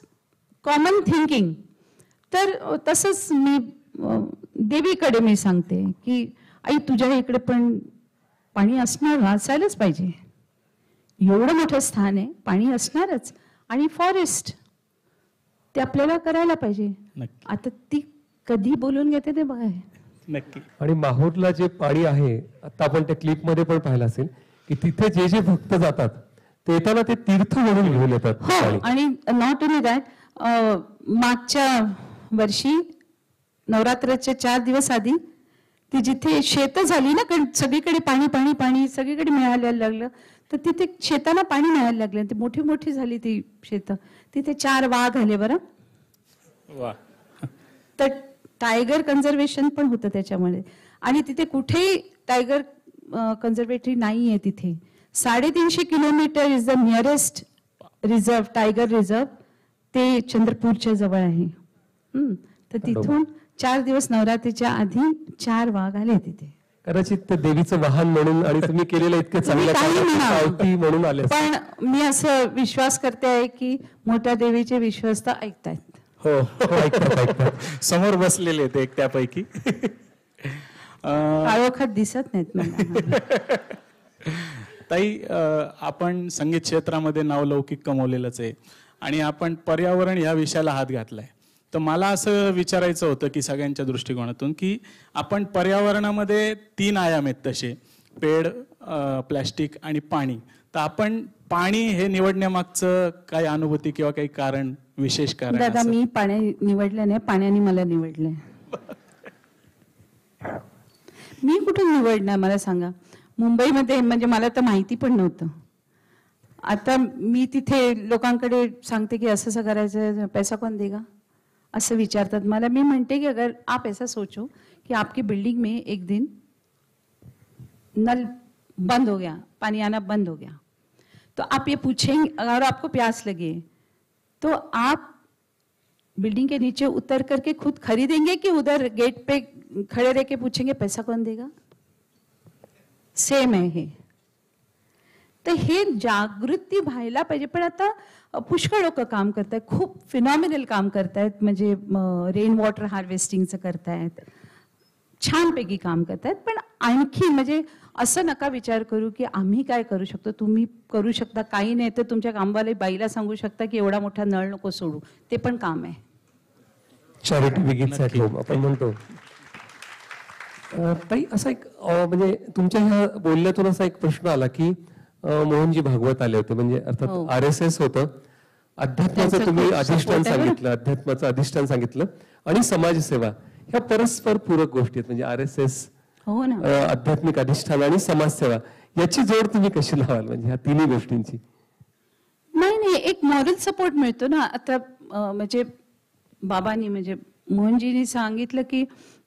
कॉमन थिंकिंग. तर तसंच मी देवीकडे मी सांगते की आई तुझ्या इकडे पण पाणी असणार, असायलाच पाहिजे. एवढं मोठं स्थान आहे, पाणी असणारच. आणि फॉरेस्ट ते आपल्याला करायला पाहिजे. आता ती कधी बोलून घेते ते बघा. नक्की. आणि माहूरला जे पाणी आहे, आता आपण त्या क्लिप मध्ये पण पाहिलं असेल की तिथे जे जे भक्त जातात ते येताना ते तीर्थ म्हणून घेऊन येतात. हो, आणि नॉट ओनली दॅट, मागच्या वर्षी नवरात्राच्या 4 दिवस आधी ती जिथे शेत झाली ना, कारण सगळीकडे पाणी पाणी पाणी सगळीकडे मिळायला लागलं, तर तिथे शेताला पाणी मिळायला लागलं. ती मोठी मोठी झाली ती शेत. तिथे 4 वाघ आले बरं. तर टायगर कन्झर्वेशन पण होतं त्याच्यामध्ये. आणि तिथे कुठेही टायगर कन्झर्वेटरी नाही आहे. तिथे 350 kilometre is the nearest reserve, tiger reserve, ते चंद्रपूरच्या जवळ आहे. तर तिथून 4 दिवस नवरात्रीच्या आधी 4 वाघ आले तिथे. कदाचित ते देवीचं वाहन म्हणून आणि तुम्ही केलेलं इतकं चांगलं म्हणून आले. पण मी असं विश्वास करते आहे की मोठ्या देवीचे विश्वस्त ऐकतायत. हो, ऐकतात. समोर बसलेले ते एक त्यापैकी. काळोखात दिसत नाहीत मला. ताई, आपण संगीत क्षेत्रामध्ये नावलौकिक कमवलेलंच आहे आणि आपण पर्यावरण या विषयाला हात घातलाय. तर मला असं विचारायचं होतं की सगळ्यांच्या दृष्टिकोनातून की आपण पर्यावरणामध्ये 3 आयाम आहेत तसे, पेड, प्लॅस्टिक आणि पाणी. तर आपण पाणी हे निवडण्यामागचं काही अनुभूती किंवा काही कारण, विशेष कारण? दादा, मी पाणी निवडलं नाही, पाण्याने मला निवडलंय. मी कुठून निवडणार मला सांगा. मुंबईमध्ये म्हणजे मला तर माहिती पण नव्हतं. आता मी तिथे लोकांकडे सांगते की असं करायचं, पैसा कौन देगा असं विचारतात मला. मी म्हणते की अगर आप ऐसा सोचो कि आपकी बिल्डिंग में एक दिन नल बंद हो गया, पानी आना बंद हो गया, तो आप ये पूछेंगे, अगर आपको प्यास लगे तो आप बिल्डिंग के नीचे उतर करके खुद खरीदेंगे कि उधर गेट पे खड़े रह के पूछेंगे पैसा कौन देगा? सेम आहे हे. तर हे जागृती व्हायला पाहिजे. पण आता पुष्कळ लोक काम करतायत, खूप फिनॉमिनल काम करतायत. म्हणजे रेन वॉटर हार्वेस्टिंगचं करतायत, छानपैकी काम करतायत. पण आणखी म्हणजे असं नका विचार करू की आम्ही काय करू शकतो, तुम्ही करू शकता काही नाही. तर तुमच्या कामवाले बाईला सांगू शकता की एवढा मोठा नळ नको सोडू, ते पण काम आहे. चॅरिटी बिगिन्स ॲट होम आपण म्हणतो. ताई, असा एक म्हणजे तुमच्या ह्या बोलण्यातून असा एक प्रश्न आला की मोहनजी भागवत आले होते, म्हणजे अर्थात RSS होतं. अध्यात्माचं तुम्ही अधिष्ठान सांगितलं, अध्यात्माचं अधिष्ठान सांगितलं आणि समाजसेवा, ह्या परस्पर पूरक गोष्टी आहेत. म्हणजे RSS, हो ना, आध्यात्मिक अधिष्ठान आणि समाजसेवा, याची जोड तुम्ही कशी लावाल म्हणजे ह्या तिन्ही गोष्टींची? नाही, एक मॉरल सपोर्ट मिळतो ना. आता म्हणजे बाबांनी म्हणजे मोहनजींनी सांगितलं की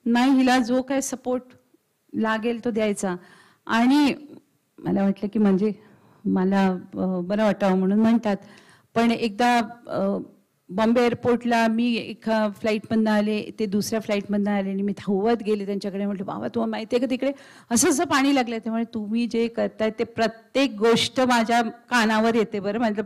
नाही, हिला जो काय सपोर्ट लागेल तो द्यायचा. आणि मला वाटलं की म्हणजे मला बरं वाटावं म्हणून म्हणतात. पण एकदा बॉम्बे एअरपोर्टला मी एका फ्लाईटमधनं आले, ते दुसऱ्या फ्लाईटमधनं आले आणि मी धावत गेले त्यांच्याकडे. म्हटलं बाबा तुम्हाला माहिती आहे का तिकडे असं असं पाणी लागलं. त्यामुळे तुम्ही जे करताय ते प्रत्येक गोष्ट माझ्या कानावर येते बरं. म्हटलं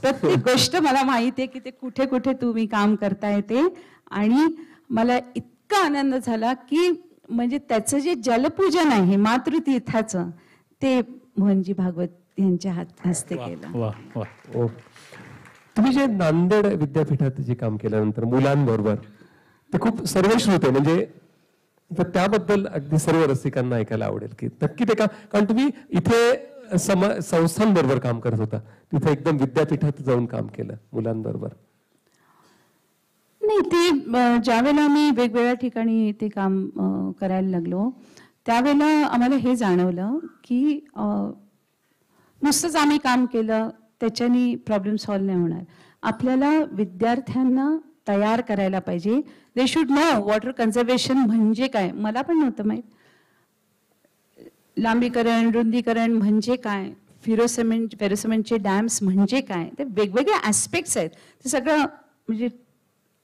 प्रत्येक गोष्ट मला माहिती आहे की ते कुठे कुठे तुम्ही काम करताय ते. आणि मला इतका आनंद झाला की म्हणजे त्याचं जे जलपूजन आहे मातृतीर्थाचं ते मोहनजी भागवत यांच्या हस्ते केलं. तुम्ही जे नांदेड विद्यापीठात जे काम केल्यानंतर मुलांबरोबर ते खूप सर्वश्रुत आहे, म्हणजे तर त्याबद्दल अगदी सर्व रसिकांना ऐकायला आवडेल की नक्की ते का, कारण तुम्ही इथे संस्थांबरोबर काम करत होता, तिथे एकदम विद्यापीठात जाऊन काम केलं मुलांबरोबर. नाही, ते ज्यावेळेला मी वेगवेगळ्या ठिकाणी ते काम करायला लागलो त्यावेळेला आम्हाला हे जाणवलं की नुसतंच आम्ही काम केलं त्याच्यानी प्रॉब्लेम सॉल्व्ह नाही होणार. आपल्याला विद्यार्थ्यांना तयार करायला पाहिजे. They should know water conservation म्हणजे काय. मला पण नव्हतं माहीत. लांबीकरण रुंदीकरण म्हणजे काय, फेरोसिमेंटचे डॅम्स म्हणजे काय, ते वेगवेगळे ॲस्पेक्ट्स आहेत. ते सगळं म्हणजे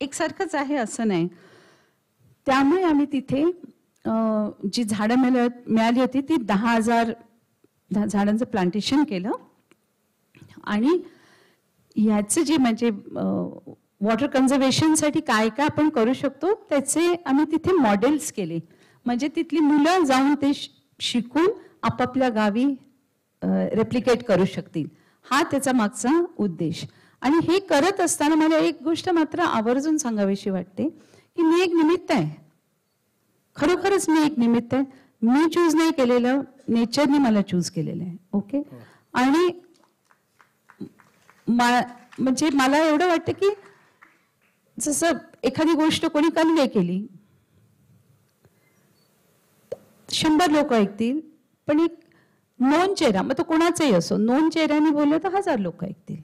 एकसारखंच आहे असं नाही. त्यामुळे आम्ही तिथे जी झाडं मिळाली होती ती 10,000 झाडांचं प्लांटेशन केलं. आणि ह्याचं जे म्हणजे वॉटर कन्झर्वेशनसाठी काय काय आपण करू शकतो त्याचे आम्ही तिथे मॉडेल्स केले. म्हणजे तिथली मुलं जाऊन ते शिकून आपापल्या गावी रेप्लिकेट करू शकतील. हा त्याचा मागचा उद्देश. आणि हे करत असताना मला एक गोष्ट मात्र आवर्जून सांगावीशी वाटते की मी एक निमित्त आहे. खरोखरच मी एक निमित्त आहे. मी चूज नाही केलेलं, नेचरने मला चूज केलेलं आहे. ओके. आणि म्हणजे मला एवढं वाटतं की जसं एखादी गोष्ट कोणी कन्वे केली 100 लोक ऐकतील, पण एक नोन चेहरा, मग तो कोणाचाही असो, नोन चेहऱ्याने बोललं तर 1000 लोक ऐकतील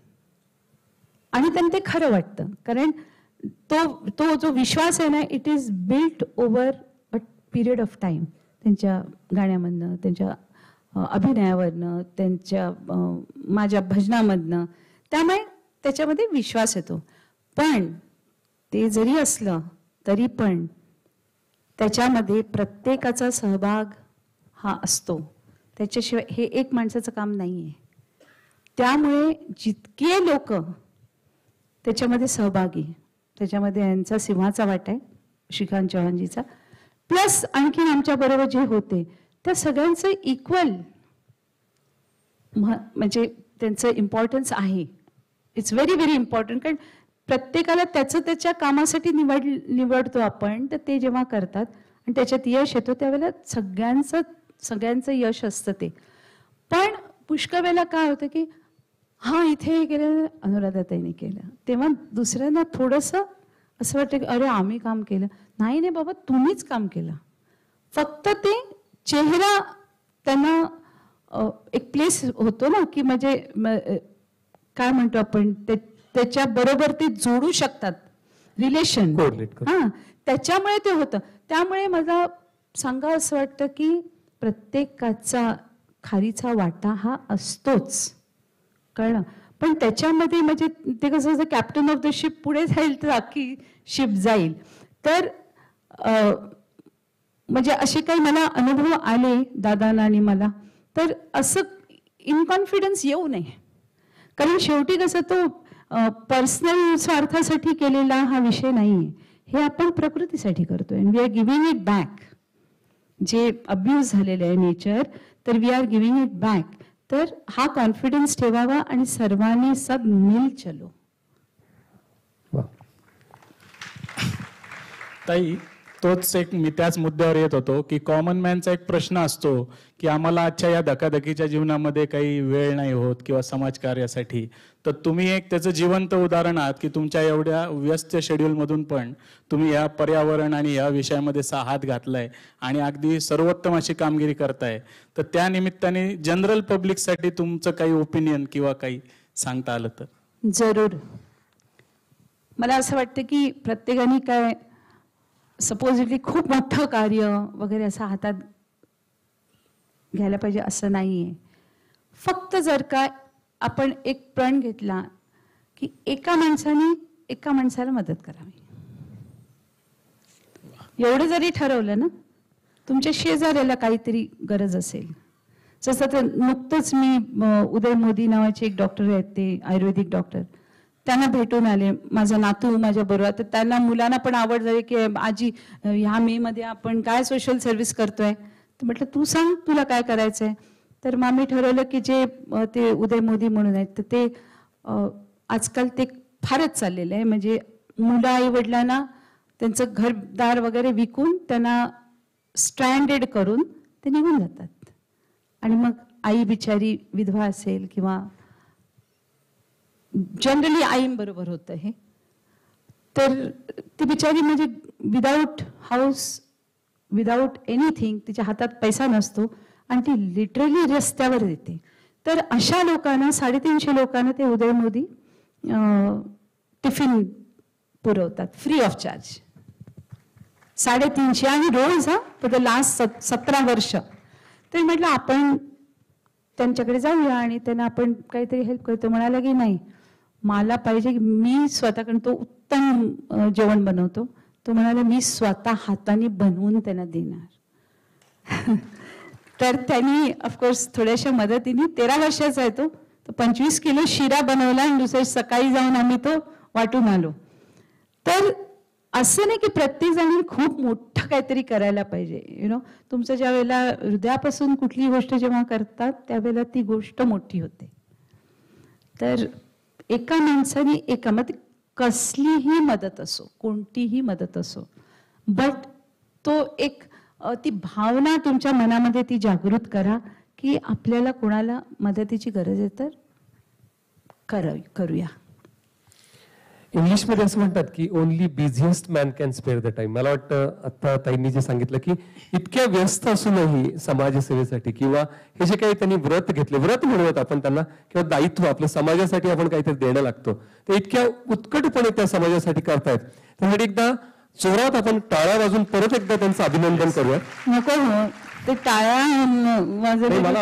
आणि त्यांना ते खरं वाटतं. कारण तो जो विश्वास आहे ना, it is built over a period of time. त्यांच्या गाण्यामधनं, त्यांच्या अभिनयावरनं, त्यांच्या माझ्या भजनामधनं, त्यामुळे त्याच्यामध्ये विश्वास येतो. पण ते जरी असलं तरी पण त्याच्यामध्ये प्रत्येकाचा सहभाग हा असतो. त्याच्याशिवाय हे एक माणसाचं काम नाही आहे. त्यामुळे जितके लोक त्याच्यामध्ये सहभागी, त्याच्यामध्ये यांचा सिंहाचा वाटा आहे श्रीकांत चव्हाणजीचा, प्लस आणखीन आमच्या बरोबर जे होते त्या सगळ्यांचं इक्वल म्हणजे त्यांचं इम्पॉर्टन्स आहे. It's very very important. कारण प्रत्येकाला त्याचं त्याच्या कामासाठी निवडतो आपण, तर ते जेव्हा करतात आणि त्याच्यात यश येतो त्यावेळेला सगळ्यांचं यश असतं ते. पण पुष्कळ वेळेला काय होतं की हा इथे केलं, अनुराधाताईने केलं, तेव्हा दुसऱ्यांना थोडंसं असं वाटतं की अरे आम्ही काम केलं. नाही बाबा, तुम्हीच काम केलं. फक्त ते चेहरा त्यांना एक प्लेस होतो ना की म्हणजे काय म्हणतो आपण, त्याच्या बरोबर ते जोडू शकतात रिलेशन. हा, त्याच्यामुळे ते होतं. त्यामुळे मला सांगा असं वाटतं की प्रत्येकाचा खारीचा वाटा हा असतोच, कळलं. पण त्याच्यामध्ये म्हणजे ते कसं असं कॅप्टन ऑफ द शिप पुढे जाईल तर अख्खी शिप जाईल. तर म्हणजे असे काही मला अनुभव आले दादांना आणि मला, तर असं इनकॉन्फिडन्स येऊ नये. कारण शेवटी कसं तो पर्सनल स्वार्थासाठी केलेला हा विषय नाहीये. हे आपण प्रकृतीसाठी करतोय. We are giving it back. जे अब्यूज झालेलं आहे नेचर, तर we are giving it back. तर हा कॉन्फिडन्स ठेवावा आणि सर्वांनी सब मिल चलो. ताई, तोच एक मी त्याच मुद्द्यावर येत होतो की कॉमन मॅनचा एक प्रश्न असतो की आम्हाला आजच्या या धकाधकीच्या जीवनामध्ये काही वेळ नाही होत किंवा समाजकार्यासाठी. तर तुम्ही एक त्याचं जिवंत उदाहरण आहात की तुमच्या एवढ्या व्यस्त शेड्यूलमधून पण तुम्ही या पर्यावरण आणि या विषयामध्ये हात घातलाय आणि अगदी सर्वोत्तम अशी कामगिरी करताय. तर त्या निमित्ताने जनरल पब्लिकसाठी तुमचं काही ओपिनियन किंवा काही सांगता आलं तर? जरूर. मला असं वाटतं की प्रत्येकाने काय सपोजिटली खूप मोठं कार्य वगैरे असं हातात घ्यायला पाहिजे असं नाहीये. फक्त जर का आपण एक प्रण घेतला की एका माणसाने एका माणसाला मदत करावी. एवढं जरी ठरवलं ना, तुमच्या शेजाऱ्याला काहीतरी गरज असेल, जसं तर नुकतंच मी उदय मोदी नावाचे एक डॉक्टर आहेत, ते आयुर्वेदिक डॉक्टर, त्यांना भेटून आले. माझा नातू माझ्या बरोबर, तर त्यांना मुलांना पण आवड झाली की आजी ह्या मे मध्ये आपण काय सोशल सर्व्हिस करतोय. तर म्हटलं तू सांग तुला काय करायचंय. तर मग आम्ही ठरवलं की जे ते उदय मोदी म्हणून आहेत, तर ते आजकाल ते फारच चाललेलं आहे. म्हणजे मुलं आई वडिलांना त्यांचं घरदार वगैरे विकून त्यांना स्ट्रँडेड करून ते निघून जातात. आणि मग आई बिचारी विधवा असेल किंवा जनरली आईंबरोबर होतं हे, तर ती बिचारी म्हणजे विदाऊट हाऊस, विदाऊट एनिथिंग, तिच्या हातात पैसा नसतो आणि ती लिटरली रस्त्यावर येते. तर अशा लोकांना 350 लोकांना ते उदय मोदी टिफिन पुरवतात फ्री ऑफ चार्ज. 350 आणि रोज फॉर द लास्ट 17 वर्ष. तर म्हटलं आपण त्यांच्याकडे जाऊया आणि त्यांना आपण काहीतरी हेल्प करतो. म्हणाला की नाही, मला पाहिजे की मी स्वतःकडे, तो उत्तम जेवण बनवतो, तो म्हणाला मी स्वतः हाताने बनवून त्यांना देणार. तर त्यांनी ऑफकोर्स थोड्याशा मदतीने, 13 वर्षाचा आहे तो, 25 किलो शिरा बनवला आणि दुसऱ्या सकाळी जाऊन आम्ही तो वाटून आलो. तर असं नाही की प्रत्येक जणांनी खूप मोठं काहीतरी करायला पाहिजे. तुमचं ज्या वेळेला हृदयापासून कुठली गोष्ट जेव्हा करतात त्यावेळेला ती गोष्ट मोठी होते. तर एका माणसाने मग कसलीही मदत असो, कोणतीही मदत असो, बट तो एक ती भावना तुमच्या मनामध्ये ती जागृत करा की आपल्याला कोणाला मदतीची गरज आहे तर करूया. इंग्लिशमध्ये असं म्हणतात की only busiest man can spare the time. मला वाटतं आता ताईंनी जे सांगितलं की इतक्या व्यस्त असूनही समाजसेवेसाठी किंवा हे जे काही त्यांनी व्रत घेतले, व्रत म्हणूयात आपण त्यांना, किंवा दायित्व आपलं समाजासाठी आपण काहीतरी देणं लागतो, ते इतक्या उत्कटपणे त्या समाजासाठी करतायत. त्यासाठी एकदा जोरात आपण टाळ्या वाजून परत एकदा त्यांचं अभिनंदन करूया. नको ते टाळ्या मला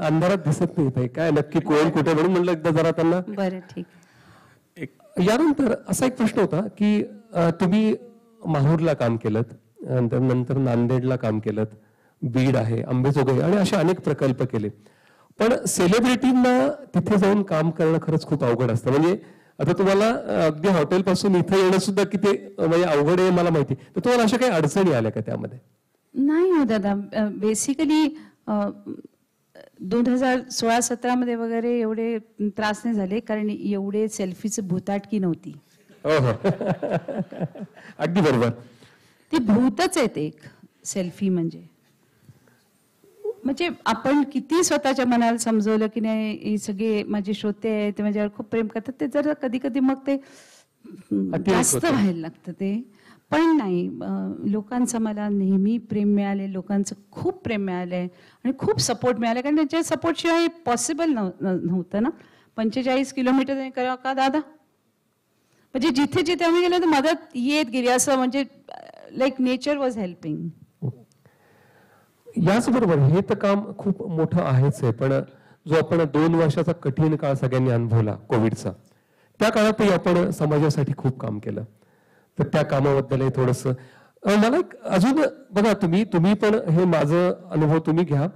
अंधारात दिसत नाही ताई काय नक्की कोण कुठे, म्हणून म्हणलं एकदा जरा त्यांना. बरं ठीक. यानंतर असा एक प्रश्न होता की तुम्ही माहूरला काम केलं, नंतर नांदेडला काम केलं, बीड आहे, अंबेजोगाई आणि असे अनेक प्रकल्प केले. पण सेलिब्रिटींना तिथे जाऊन काम करणं खरंच खूप अवघड असतं. म्हणजे आता तुम्हाला अगदी हॉटेलपासून इथं येणं सुद्धा किती म्हणजे अवघड आहे मला माहिती. तर तुम्हाला अशा काही अडचणी आल्या का त्यामध्ये? नाही हो दादा, बेसिकली 2016-17 मध्ये वगैरे एवढे त्रास नाही झाले, कारण एवढे सेल्फीचं भूताटकी नव्हती. अगदी बरोबर. ती भूतच आहे ते एक सेल्फी. म्हणजे आपण किती स्वतःच्या मनाला समजवलं की नाही, हे सगळे माझे श्रोते आहेत ते माझ्यावर खूप प्रेम करतात, ते जर कधी कधी मग ते जास्त व्हायला लागतं ते. पण नाही, लोकांचं मला नेहमी प्रेम मिळाले, लोकांचं खूप प्रेम मिळालंय आणि खूप सपोर्ट मिळाला, कारण त्यांच्या सपोर्टशिवाय पॉसिबल नव्हतं ना. 45 किलोमीटर करा का दादा, म्हणजे जिथे जिथे आम्ही गेलो तर मदत येत गेली, असं म्हणजे लाईक नेचर वॉज हेल्पिंग. याचबरोबर हे तर काम खूप मोठं आहेच आहे, पण जो आपण 2 वर्षाचा कठीण काळ सगळ्यांनी अनुभवला कोविडचा, त्या काळातही आपण समाजासाठी खूप काम केलं. तर त्या कामाबद्दलही थोडस मला अजून बघा, तुम्ही पण हे माझं अनुभव तुम्ही घ्या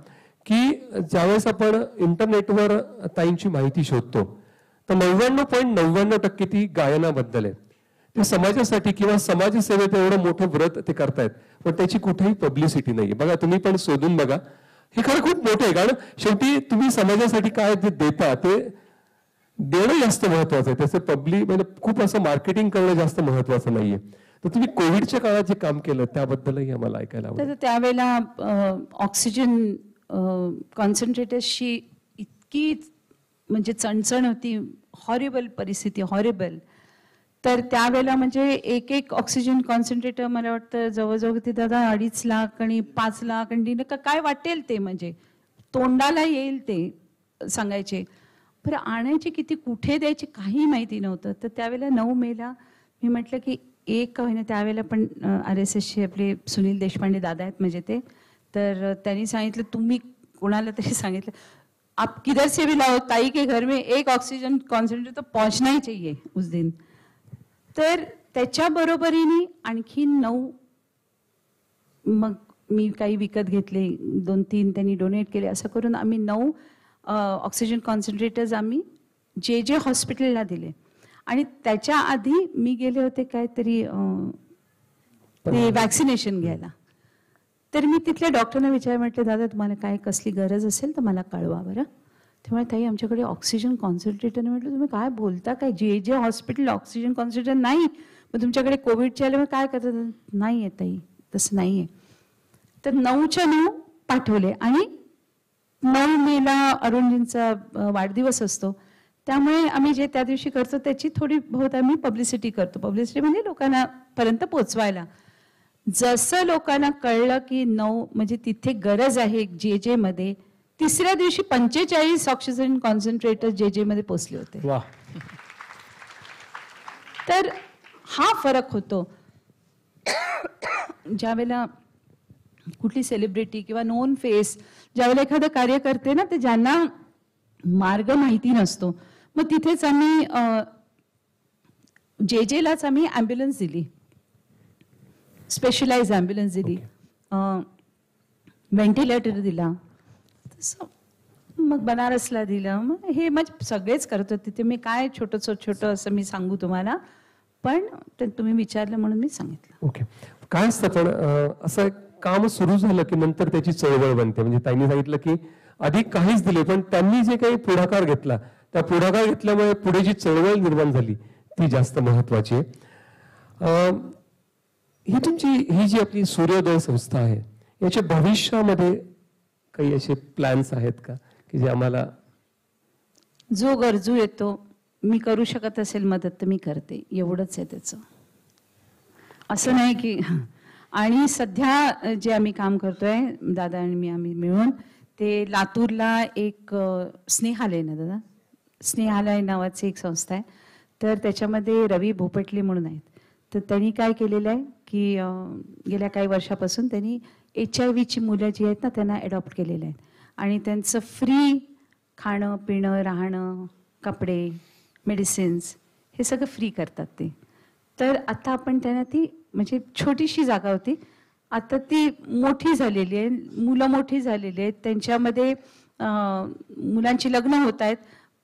की ज्यावेळेस आपण इंटरनेटवर ताईंची माहिती शोधतो तर 99.99% ती गायनाबद्दल आहे. ते समाजासाठी किंवा समाजसेवेत एवढं मोठं व्रत ते करतायत, पण त्याची कुठेही पब्लिसिटी नाहीये. बघा तुम्ही पण शोधून बघा, हे खरं खूप मोठं आहे. कारण शेवटी तुम्ही समाजासाठी काय जे देता ते देणं जास्त महत्वाचं आहे, त्याचं पब्लिक म्हणजे खूप असं मार्केटिंग करणं जास्त महत्वाचं नाहीये. तर तुम्ही कोविडच्या काळात जे काम केलं त्याबद्दलही आम्हाला ऐकायला आवडेल. तर त्यावेळेला ऑक्सिजन कॉन्सन्ट्रेटर्सची इतकी म्हणजे चणचण होती, हॉरिबल परिस्थिती, हॉरिबल. तर त्यावेळेला म्हणजे एक ऑक्सिजन कॉन्सन्ट्रेटर मला वाटतं जवळजवळ ते दादा 2.5 लाख आणि 5 लाख आणि काय वाटेल ते, म्हणजे तोंडाला येईल ते सांगायचे. बरं आणायचे किती, कुठे द्यायचे काही माहिती नव्हतं. तर त्यावेळेला 9 मेला मी म्हटलं की एक होईना, त्यावेळेला पण RSSचे आपले सुनील देशपांडे दादा आहेत म्हणजे ते, तर त्यांनी सांगितलं तुम्ही कोणाला तरी सांगितलं आप किधर से भी लाओ ताई के घर में एक ऑक्सीजन कॉन्सेंट्रेटर तो पहुंचना ही चाहिए उस दिन. तर त्याच्या बरोबरीने आणखी 9 मग मी काही विकत घेतले, 2-3 त्यांनी डोनेट केले, असं करून आम्ही 9 ऑक्सिजन कॉन्सन्ट्रेटर्स आम्ही जे हॉस्पिटलला दिले. आणि त्याच्या आधी मी गेले होते काहीतरी ते वॅक्सिनेशन घ्यायला. तर मी तिथल्या डॉक्टरना म्हटले, दादा तुम्हाला काय कसली गरज असेल तर मला कळवा बरं. त्यामुळे ताई आमच्याकडे ऑक्सिजन कॉन्सन्ट्रेटर. म्हटलं तुम्ही काय बोलता, काय जे हॉस्पिटल ऑक्सिजन कॉन्सन्ट्रेटर नाही, मग तुमच्याकडे कोविडच्या आल्यामुळे काय करतात? नाही आहे ताई, तसं नाही आहे. तर 9च्या 9 पाठवले. आणि 9 मेला अरुणजींचा वाढदिवस असतो, त्यामुळे आम्ही जे त्या दिवशी करतो त्याची थोडी बहुत आम्ही पब्लिसिटी करतो. पब्लिसिटी म्हणजे लोकांना पर्यंत पोचवायला. जसं लोकांना कळलं की 9 म्हणजे तिथे गरज आहे जे मध्ये, तिसऱ्या दिवशी 45 ऑक्सिजन कॉन्सन्ट्रेटर जे मध्ये पोचले होते. तर हा फरक होतो. ज्यावेळेला कुठली सेलिब्रिटी किंवा नोन फेस ज्यावेळेला एखादं कार्य करते ना, ते ज्यांना मार्ग माहिती नसतो, मग तिथेच आम्ही जेलाच आम्ही ॲम्ब्युलन्स दिली, स्पेशलाइज ॲम्ब्युलन्स दिली, व्हेंटिलेटर दिला, तसं मग बनारसला दिलं. मग हे म्हणजे सगळेच करत होते. तिथे मी काय छोटं असं मी सांगू तुम्हाला, पण तुम्ही विचारलं म्हणून मी सांगितलं. ओके. काय असतं पण असं काम सुरू झालं की नंतर त्याची चळवळ बनते. म्हणजे त्यांनी सांगितलं की आधी काहीच दिले, पण त्यांनी जे काही पुढाकार घेतला, त्या पुढाकार घेतल्यामुळे पुढे जी चळवळ निर्माण झाली ती जास्त महत्वाची आहे. ही जी आपली सूर्योदय संस्था आहे, याच्या भविष्यामध्ये काही असे प्लॅन्स आहेत का की जे आम्हाला, जो गरजू येतो, मी करू शकत असेल मदत तर मी करते, एवढंच आहे त्याचं. असं नाही की. आणि सध्या जे आम्ही काम करतोय दादा आणि आम्ही मिळून, ते लातूरला एक स्नेहालय ना दादा, स्नेहालय नावाची एक संस्था आहे. तर त्याच्यामध्ये रवी भोपटले म्हणून आहेत. तर त्यांनी काय केलेलं आहे की गेल्या काही वर्षापासून त्यांनी HIV मुलं जी आहेत ना त्यांना अडॉप्ट केलेलं आहे. आणि त्यांचं फ्री खाणं पिणं राहणं कपडे मेडिसिन्स हे सगळं फ्री करतात ते. तर आता आपण त्यांना ती म्हणजे छोटीशी जागा होती, आता ती मोठी झालेली आहे, मुलं मोठी झालेली आहेत, त्यांच्यामध्ये मुलांची लग्न होत आहेत.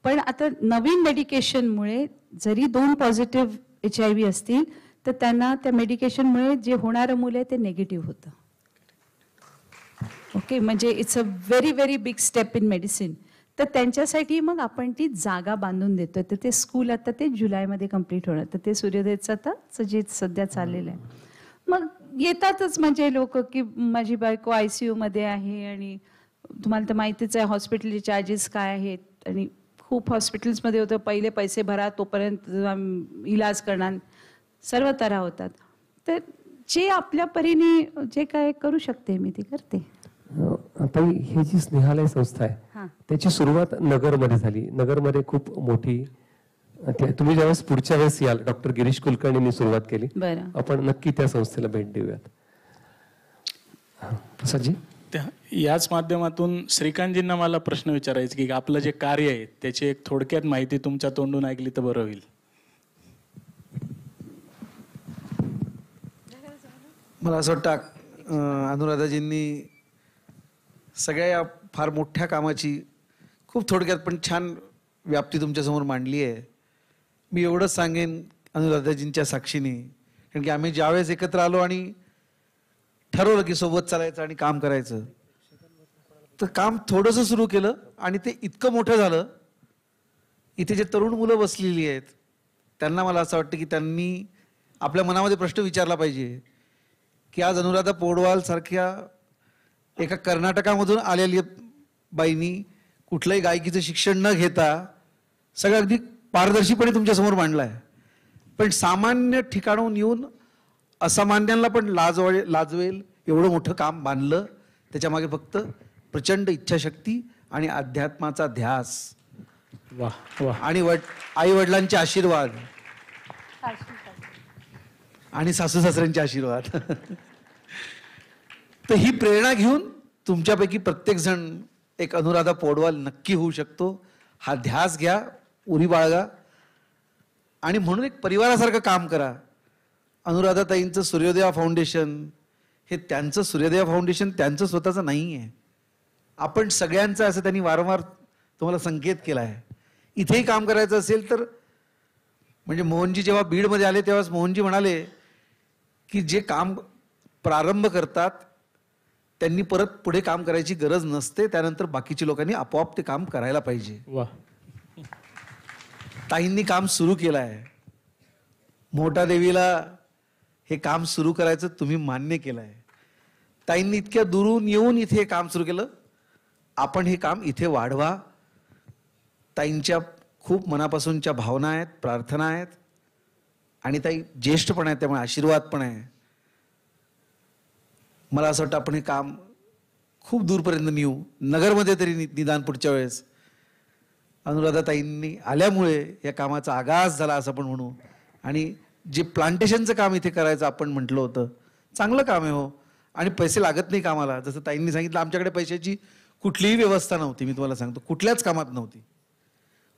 पण आता नवीन मेडिकेशनमुळे जरी 2 पॉझिटिव्ह HIV असतील तर त्यांना त्या मेडिकेशनमुळे जे होणारं मुलं आहे ते निगेटिव्ह होतं. ओके, म्हणजे it's a very very big step in medicine. तर त्यांच्यासाठी मग आपण ती जागा बांधून देतोय. तर ते स्कूल आता ते जुलैमध्ये कंप्लीट होणार. तर ते सूर्योदयचं आता जे सध्या चाललेलं आहे. मग येतातच म्हणजे लोक की माझी बायको ICU मध्ये आहे आणि तुम्हाला तर माहितीच आहे हॉस्पिटलचे चार्जेस काय आहेत. आणि खूप हॉस्पिटल्समध्ये होतं पहिले पैसे भरा तोपर्यंत इलाज करणार, सर्व तऱ्हा होतात. तर जे आपल्या परीने जे काय करू शकते मी ते करते. आता ही जी स्नेहालय संस्था आहे त्याची सुरुवात नगरमध्ये झाली. नगरमध्ये खूप मोठी, तुम्ही ज्यावेळेस पुढच्या वेळेस याल डॉक्टर गिरीश कुलकर्णींनी सुरुवात केली, आपण नक्की त्या संस्थेला भेट देऊयात. प्रसादजी, याच माध्यमातून श्रीकांतजींना मला प्रश्न विचारायचा की आपलं जे कार्य आहे त्याची एक थोडक्यात माहिती तुमच्या तोंडून ऐकली तर बरं होईल. मला असं वाटतं अनुराधाजींनी सगळ्या या फार मोठ्या कामाची खूप थोडक्यात पण छान व्याप्ती तुमच्यासमोर मांडली आहे. मी एवढंच सांगेन अनुराधाजींच्या साक्षीने, कारण की आम्ही ज्यावेळेस एकत्र आलो आणि ठरवलं की सोबत चालायचं आणि काम करायचं, तर काम थोडंसं सुरू केलं आणि ते इतकं मोठं झालं. इथे जे तरुण मुलं बसलेली आहेत त्यांना मला असं वाटतं की त्यांनी आपल्या मनामध्ये प्रश्न विचारला पाहिजे की आज अनुराधा पौडवाल सारख्या एका कर्नाटकामधून आलेली बाईंनी कुठलंही गायकीचं शिक्षण न घेता सगळं अगदी पारदर्शीपणे तुमच्यासमोर मांडलं आहे. पण सामान्य ठिकाणून येऊन असामान्यांना पण लाजवेल एवढं मोठं काम बांधलं. त्याच्यामागे फक्त प्रचंड इच्छाशक्ती आणि अध्यात्माचा ध्यास आणि आई वडिलांचे आशीर्वाद आणि सासू सासऱ्यांचे आशीर्वाद. तर ही प्रेरणा घेऊन तुमच्यापैकी प्रत्येक जण एक अनुराधा पौडवाल नक्की होऊ शकतो. हा ध्यास घ्या, उरी बाळगा आणि म्हणून एक परिवारासारखं काम करा. अनुराधाताईंचं सूर्योदया फाउंडेशन हे त्यांचं सूर्योदया फाउंडेशन त्यांचं स्वतःचं नाही आहे, आपण सगळ्यांचं, असं त्यांनी वारंवार तुम्हाला संकेत केला आहे. इथेही काम करायचं असेल तर, म्हणजे मोहनजी जेव्हा बीडमध्ये आले तेव्हाच मोहनजी म्हणाले की जे काम प्रारंभ करतात त्यांनी परत पुढे काम करायची गरज नसते, त्यानंतर बाकीच्या लोकांनी आपोआप ते काम करायला पाहिजे. ताईंनी काम सुरू केलं आहे. मोठा देवीला हे काम सुरू करायचं तुम्ही मान्य केलं आहे. ताईंनी इतक्या दुरून येऊन इथे हे काम सुरू केलं. आपण हे काम इथे वाढवा. ताईंच्या खूप मनापासूनच्या भावना आहेत, प्रार्थना आहेत, आणि ताई ज्येष्ठ पण आहेत, त्यामुळे आशीर्वाद पण आहे. मला असं वाटतं आपण हे काम खूप दूरपर्यंत नेऊ, नगरमध्ये तरी निदान पुढच्या वेळेस. अनुराधाताईंनी आल्यामुळे या कामाचा आगाज झाला असं आपण म्हणू. आणि जे प्लांटेशनचं काम इथे करायचं आपण म्हटलं होतं, चांगलं काम आहे हो, आणि पैसे लागत नाही कामाला. जसं ताईंनी सांगितलं, आमच्याकडे पैशाची कुठलीही व्यवस्था नव्हती, मी तुम्हाला सांगतो, कुठल्याच कामात नव्हती.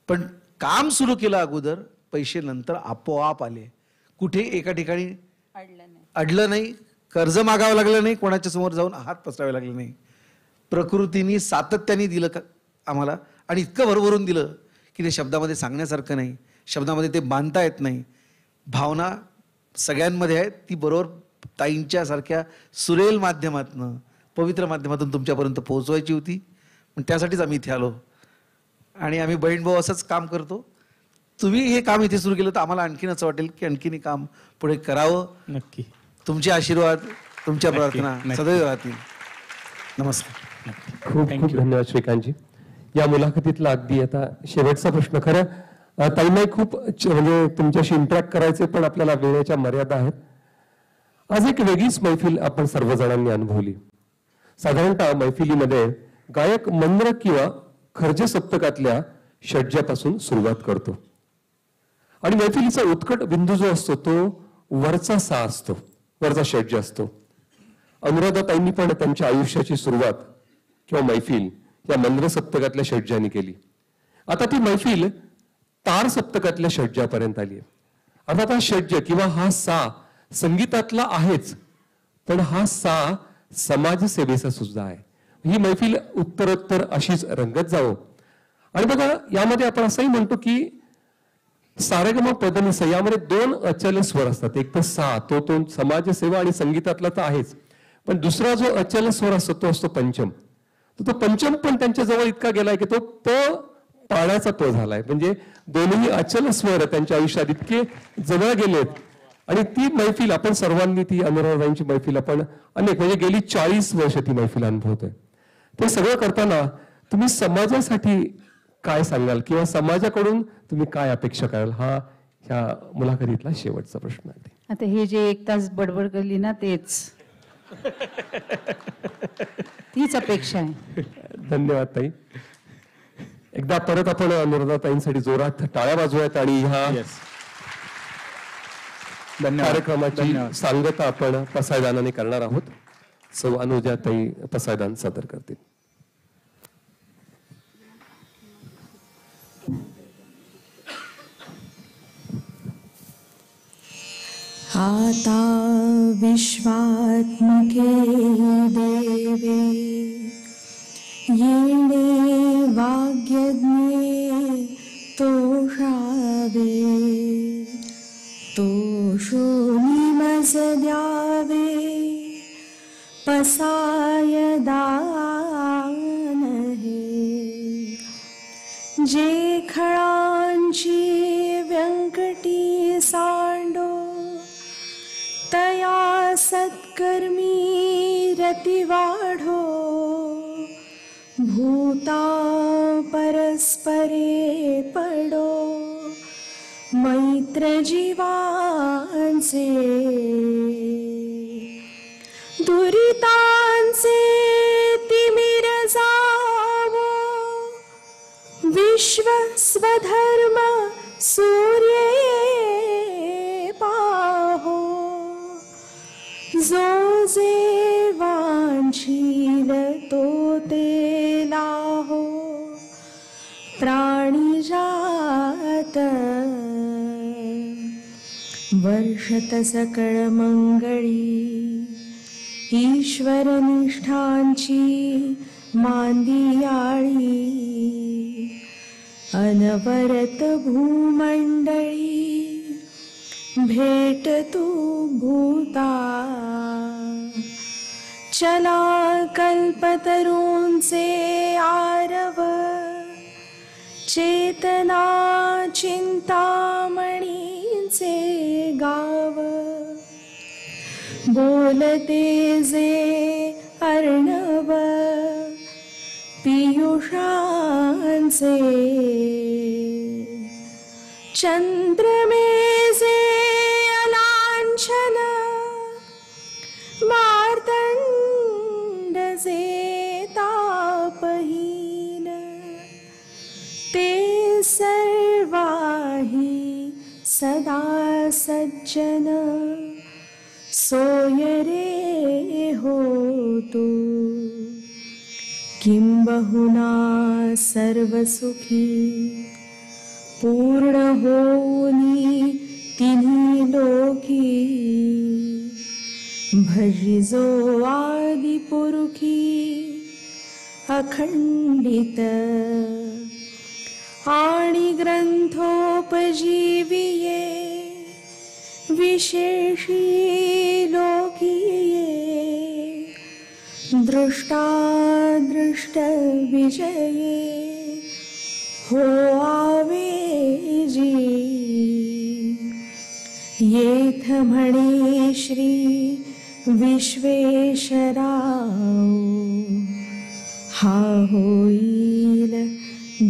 पण काम सुरू केलं अगोदर, पैसे नंतर आपोआप आले. कुठे एका ठिकाणी अडलं नाही, कर्ज मागावं लागलं नाही, कोणाच्या समोर जाऊन हात पसरावे लागले नाही. प्रकृतीने सातत्याने दिलं आम्हाला, आणि इतकं भरभरून दिलं की ते शब्दामध्ये सांगण्यासारखं नाही, शब्दामध्ये ते बांधता येत नाही. भावना सगळ्यांमध्ये आहे, ती बरोबर ताईंच्या सारख्या सुरेल माध्यमातून, पवित्र माध्यमातून तुमच्यापर्यंत पोहोचवायची होती. पण त्यासाठीच आम्ही इथे आलो, आणि आम्ही बहीण भाऊ असंच काम करतो. तुम्ही हे काम इथे सुरू केलं तर आम्हाला आणखीन असं वाटेल की आणखीन हे काम पुढे करावं. नक्की. तुमचे आशीर्वाद, तुमच्या प्रार्थना सदैव राहतील. नमस्कार. खूप खूप धन्यवाद श्रीकांतजी. या मुलाखतीतला अगदी आता शेवटचा प्रश्न. खरं ताईंनाही खूप म्हणजे तुमच्याशी इंटरॅक्ट करायचे, पण आपल्याला वेळेच्या मर्यादा आहेत. आज एक वेगळीच मैफिल आपण सर्वजणांनी अनुभवली. साधारणतः मैफिलीमध्ये गायक मंद्र किंवा खर्जे सप्तकातल्या षड्जापासून सुरुवात करतो, आणि मैफिलीचा उत्कट बिंदू जो असतो तो वरचा सा असतो, वरचा षड्ज असतो. अनुराधाताईंनी पण त्यांच्या आयुष्याची सुरुवात किंवा मैफिल या मंद्र सप्तकातल्या षड्जाने केली. आता ती मैफिल तार सप्तकातल्या षड्जापर्यंत आली आहे. अर्थात हा षड्ज किंवा हा सा संगीतातला आहेच, पण हा सा समाजसेवेचा सुद्धा आहे. ही मैफिल उत्तरोत्तर अशीच रंगत जावो. आणि बघा, यामध्ये आपण असंही म्हणतो की सारेगम पदनिसा यामध्ये दोन अचल स्वर असतात. एक तर सा, तो समाजसेवा आणि संगीतातला तर आहेच, पण दुसरा जो अचल स्वर असतो तो असतो पंचम. तो पंचम पण त्यांच्या जवळ इतका गेलाय की तो प पाण्याचा प झालाय. म्हणजे दोन्ही अचल स्वर त्यांच्या आयुष्यात इतके जवळ गेलेत. आणि ती मैफिल आपण सर्वांनी, ती अनुराधांची मैफिल आपण अनेक, म्हणजे गेली 40 वर्ष ती मैफिल अनुभवतोय. ते सगळं करताना तुम्ही समाजासाठी काय सांगाल किंवा समाजाकडून तुम्ही काय अपेक्षा कराल, हा ह्या मुलाखतीतला शेवटचा प्रश्न आहे. आता हे जे 1 तास बडबड करली ना, तेच तीच अपेक्षा आहे. धन्यवाद ताई. एकदा परत आपण अनुराधाताईंसाठी जोरात टाळ्या वाजवूयात आणि ह्या कार्यक्रमाची सांगता आपण पसायदानाने करणार आहोत. सौ अनुजाताई पसायदान सादर करतील. आता विश्वात्मके देवे येणे वाग्यज्ञे तोषावे तोषो निमज द्यावे पसाय दान हे जे खळांची व्यंकटी सांडो तया सत्कर्मी रती वाढो भूता परस्परे पडो मैत्र जीवांचे दुरितांचे तिमिर जावो विश्व स्वधर्म सूर्ये पाहो जो जे वांछील तो ते लाहो प्राणी जात वर्षत सकळ मंगळी ईश्वर निष्ठांची मांदियाळी अनवरत भूमंडळी भेट तू भूता चला कल्पतरूंचे आरव चेतना चिंतामणीचे गाव बोलते जे अर्णव पियुषांचे चंद्रमेजे अलांछन मार्तंड जे तापहीन ते सर्वाही सदा सज्जन सोय रे हो तू किंबहुना सर्वसुखी पूर्ण होनी तिन्ही लोकी भजिजो आदिपुरुखी अखंडित आणि ग्रंथोपजीविये विशेषी लोकीये दृष्टादृष्ट विजये हो आवेजी येथ म्हणे श्री विश्वेशराव हा होईल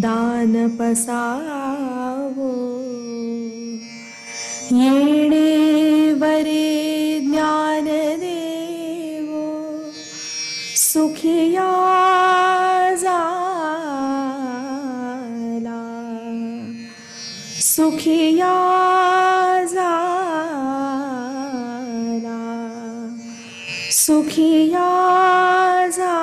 दान पसावो येणे वरे ज्ञान देवो सुखिया झाला सुखिया झाला सुखिया झाला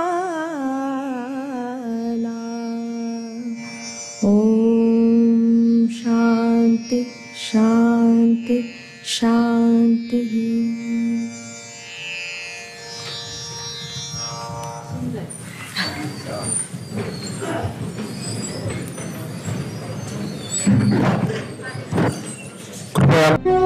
ओम शांति शांति शांति कृपया